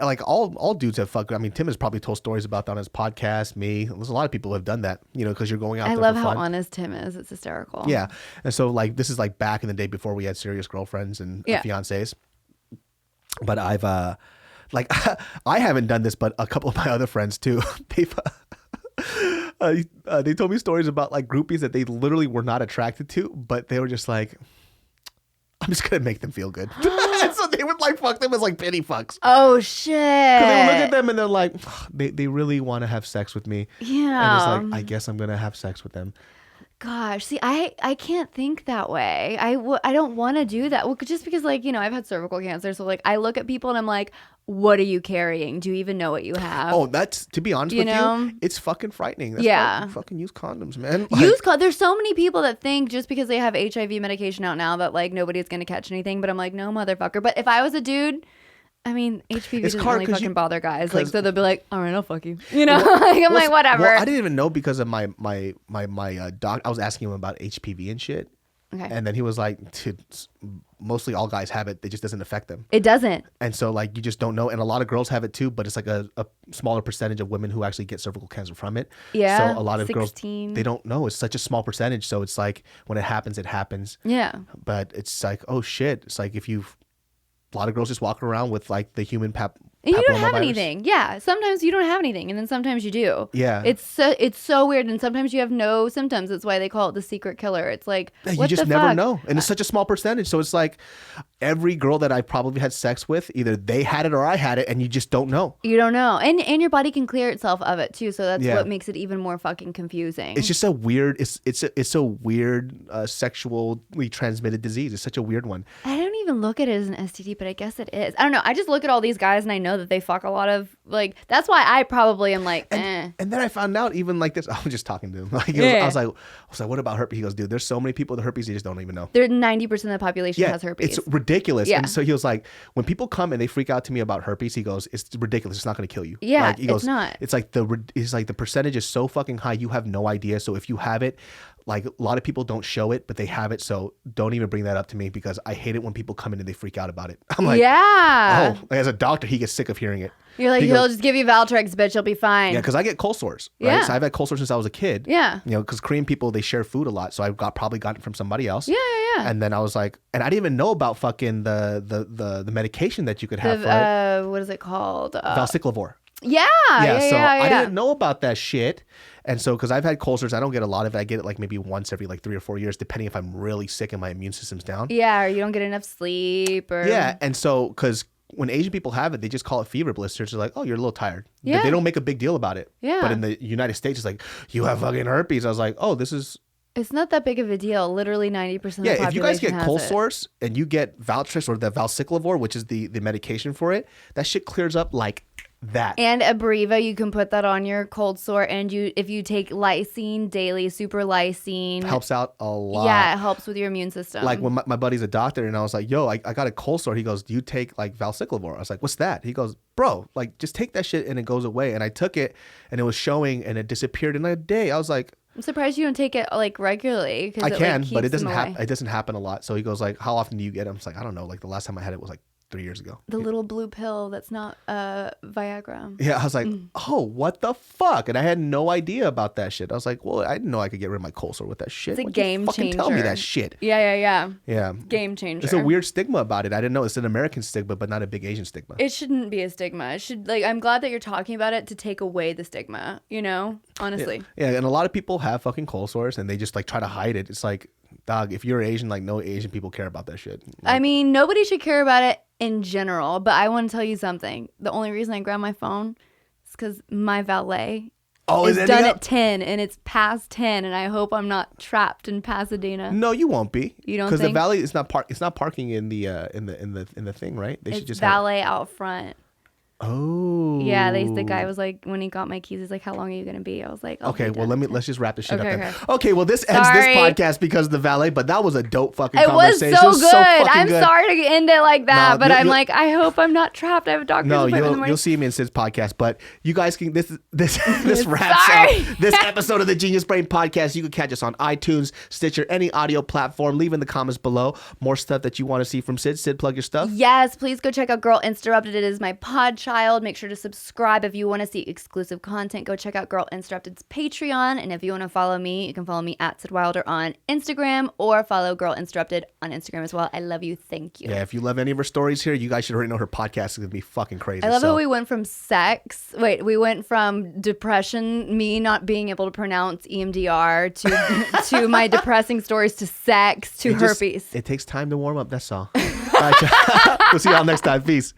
all dudes have fucked. I mean, Tim has probably told stories about that on his podcast. Me, there's a lot of people who have done that. You know, because you're going out. I there love for how fun. honest Tim is. It's hysterical. Yeah, and so like this is like back in the day before we had serious girlfriends and fiancés. But I've like I haven't done this, but a couple of my other friends too. They told me stories about like groupies that they literally were not attracted to, but they were just like, I'm just gonna make them feel good. And so they would like fuck them as like pity fucks. Oh shit. Because they would look at them and they're like, they really want to have sex with me. Yeah. And it's like, I guess I'm gonna have sex with them. Gosh, see, I can't think that way. I don't want to do that. Well, just because, like, you know, I've had cervical cancer. So, like, I look at people and I'm like, what are you carrying? Do you even know what you have? Oh, that's, to be honest with you, it's fucking frightening. That's why you fucking use condoms, man. Like, there's so many people that think just because they have HIV medication out now that, like, nobody's going to catch anything. But I'm like, no, motherfucker. But if I was a dude... I mean, HPV doesn't really fucking bother guys. Like, so they'll be like, all right, I'll fuck you. You know? Like, I'm like, whatever. Well, I didn't even know because of my doc. I was asking him about HPV and shit. Okay. And then he was like, mostly all guys have it. It just doesn't affect them. It doesn't. And so, like, you just don't know. And a lot of girls have it too, but it's like a smaller percentage of women who actually get cervical cancer from it. Yeah. So a lot of 16. girls, they don't know. It's such a small percentage. So it's like, when it happens, it happens. Yeah. But it's like, oh shit. It's like if you've... A lot of girls just walk around with like the human you don't have papillomavirus. anything. Yeah. Sometimes you don't have anything, and then sometimes you do. Yeah. It's so weird, and sometimes you have no symptoms. That's why they call it the secret killer. It's like, you what just the never fuck? know, and it's such a small percentage. So it's like every girl that I probably had sex with, either they had it or I had it, and you just don't know. You don't know, and your body can clear itself of it too. So that's Yeah. what makes it even more fucking confusing. It's just a weird. It's a weird sexually transmitted disease. It's such a weird one. I don't even look at it as an STD, but I guess it is. I don't know. I just look at all these guys and I know that they fuck a lot of, like, that's why I probably am like, And then I found out even like this. I was just talking to him. Like, I was like, what about herpes? He goes, dude, there's so many people with herpes, you just don't even know. 90% of the population has herpes. It's ridiculous. Yeah. And so he was like, when people come and they freak out to me about herpes, he goes, it's ridiculous. It's not going to kill you. Yeah, like, he goes, it's not. It's like the percentage is so fucking high. You have no idea. So if you have it, like a lot of people don't show it, but they have it. So don't even bring that up to me because I hate it when people come in and they freak out about it. I'm like, yeah. oh, as a doctor, he gets sick of hearing it. You're like, he'll just give you Valtrex, bitch. You'll be fine. Yeah, because I get cold sores. Right? Yeah. So I've had cold sores since I was a kid. Yeah. You know, because Korean people, they share food a lot. So I probably got it from somebody else. Yeah. And then I was like, and I didn't even know about fucking the medication that you could have for it. What is it called? Valciclovir. Yeah. So I didn't know about that shit. And so, because I've had cold sores, I don't get a lot of it. I get it like maybe once every like 3 or 4 years, depending if I'm really sick and my immune system's down. Yeah, or you don't get enough sleep. Or Yeah, and so, because when Asian people have it, they just call it fever blisters. They're like, oh, you're a little tired. Yeah. They don't make a big deal about it. Yeah. But in the United States, it's like, you have fucking herpes. I was like, oh, this is... It's not that big of a deal. Literally 90% of the population if you guys get cold has it. sores and you get Valtrex or the Valciclovir, which is the medication for it, that shit clears up like that. And Abreva, you can put that on your cold sore. And if you take lysine daily, super lysine. Helps out a lot. Yeah, it helps with your immune system. Like when my buddy's a doctor and I was like, yo, I got a cold sore. He goes, do you take like Valciclovir? I was like, what's that? He goes, bro, like just take that shit and it goes away. And I took it and it was showing and it disappeared in a day. I was like, I'm surprised you don't take it like regularly. I can, but it doesn't happen. It doesn't happen a lot. So he goes like, how often do you get it? I'm just like, I don't know. Like the last time I had it was like 3 years ago. The little blue pill that's not Viagra. Yeah, I was like, oh, what the fuck? And I had no idea about that shit. I was like, well, I didn't know I could get rid of my cold sore with that shit. It's a game changer. Tell me that shit. Yeah. Yeah. Game changer. It's a weird stigma about it. I didn't know it's an American stigma, but not a big Asian stigma. It shouldn't be a stigma. It should, like, I'm glad that you're talking about it to take away the stigma, you know, honestly. Yeah, and a lot of people have fucking cold sores and they just like try to hide it. It's like, dog, if you're Asian, like no Asian people care about that shit. Like, I mean, nobody should care about it in general, but I want to tell you something. The only reason I grab my phone is because my valet is done at 10 and it's past 10 and I hope I'm not trapped in Pasadena. No, you won't be. You don't think? Because the valet is not it's not parking in the thing, right? They should just valet out front. Oh. Yeah, the guy was like, when he got my keys, he's like, how long are you going to be? I was like, okay, well, let's just wrap this shit up then. Okay. Okay, well, this ends this podcast because of the valet, but that was a dope fucking conversation. It was so good. I'm good. sorry to end it like that, No, but I'm like, I hope I'm not trapped. I have a doctor's appointment in the morning. You'll see me in Sid's podcast, but you guys can, this wraps up this episode of the Genius Brain Podcast. You can catch us on iTunes, Stitcher, any audio platform. Leave in the comments below more stuff that you want to see from Sid. Sid, plug your stuff. Yes, please go check out Girl Interrupted. It is my pod child. Make sure to subscribe if you want to see exclusive content. Go check out Girl Interrupted's Patreon, and if you want to follow me, you can follow me at Sid Wilder on Instagram or follow Girl Interrupted on Instagram as well. I love you. Thank you. Yeah, if you love any of her stories here, you guys should already know her podcast is gonna be fucking crazy. I love how we went from we went from depression, me not being able to pronounce EMDR to my depressing stories to sex to herpes. It takes time to warm up. That's all. All right, we'll see y'all next time. Peace.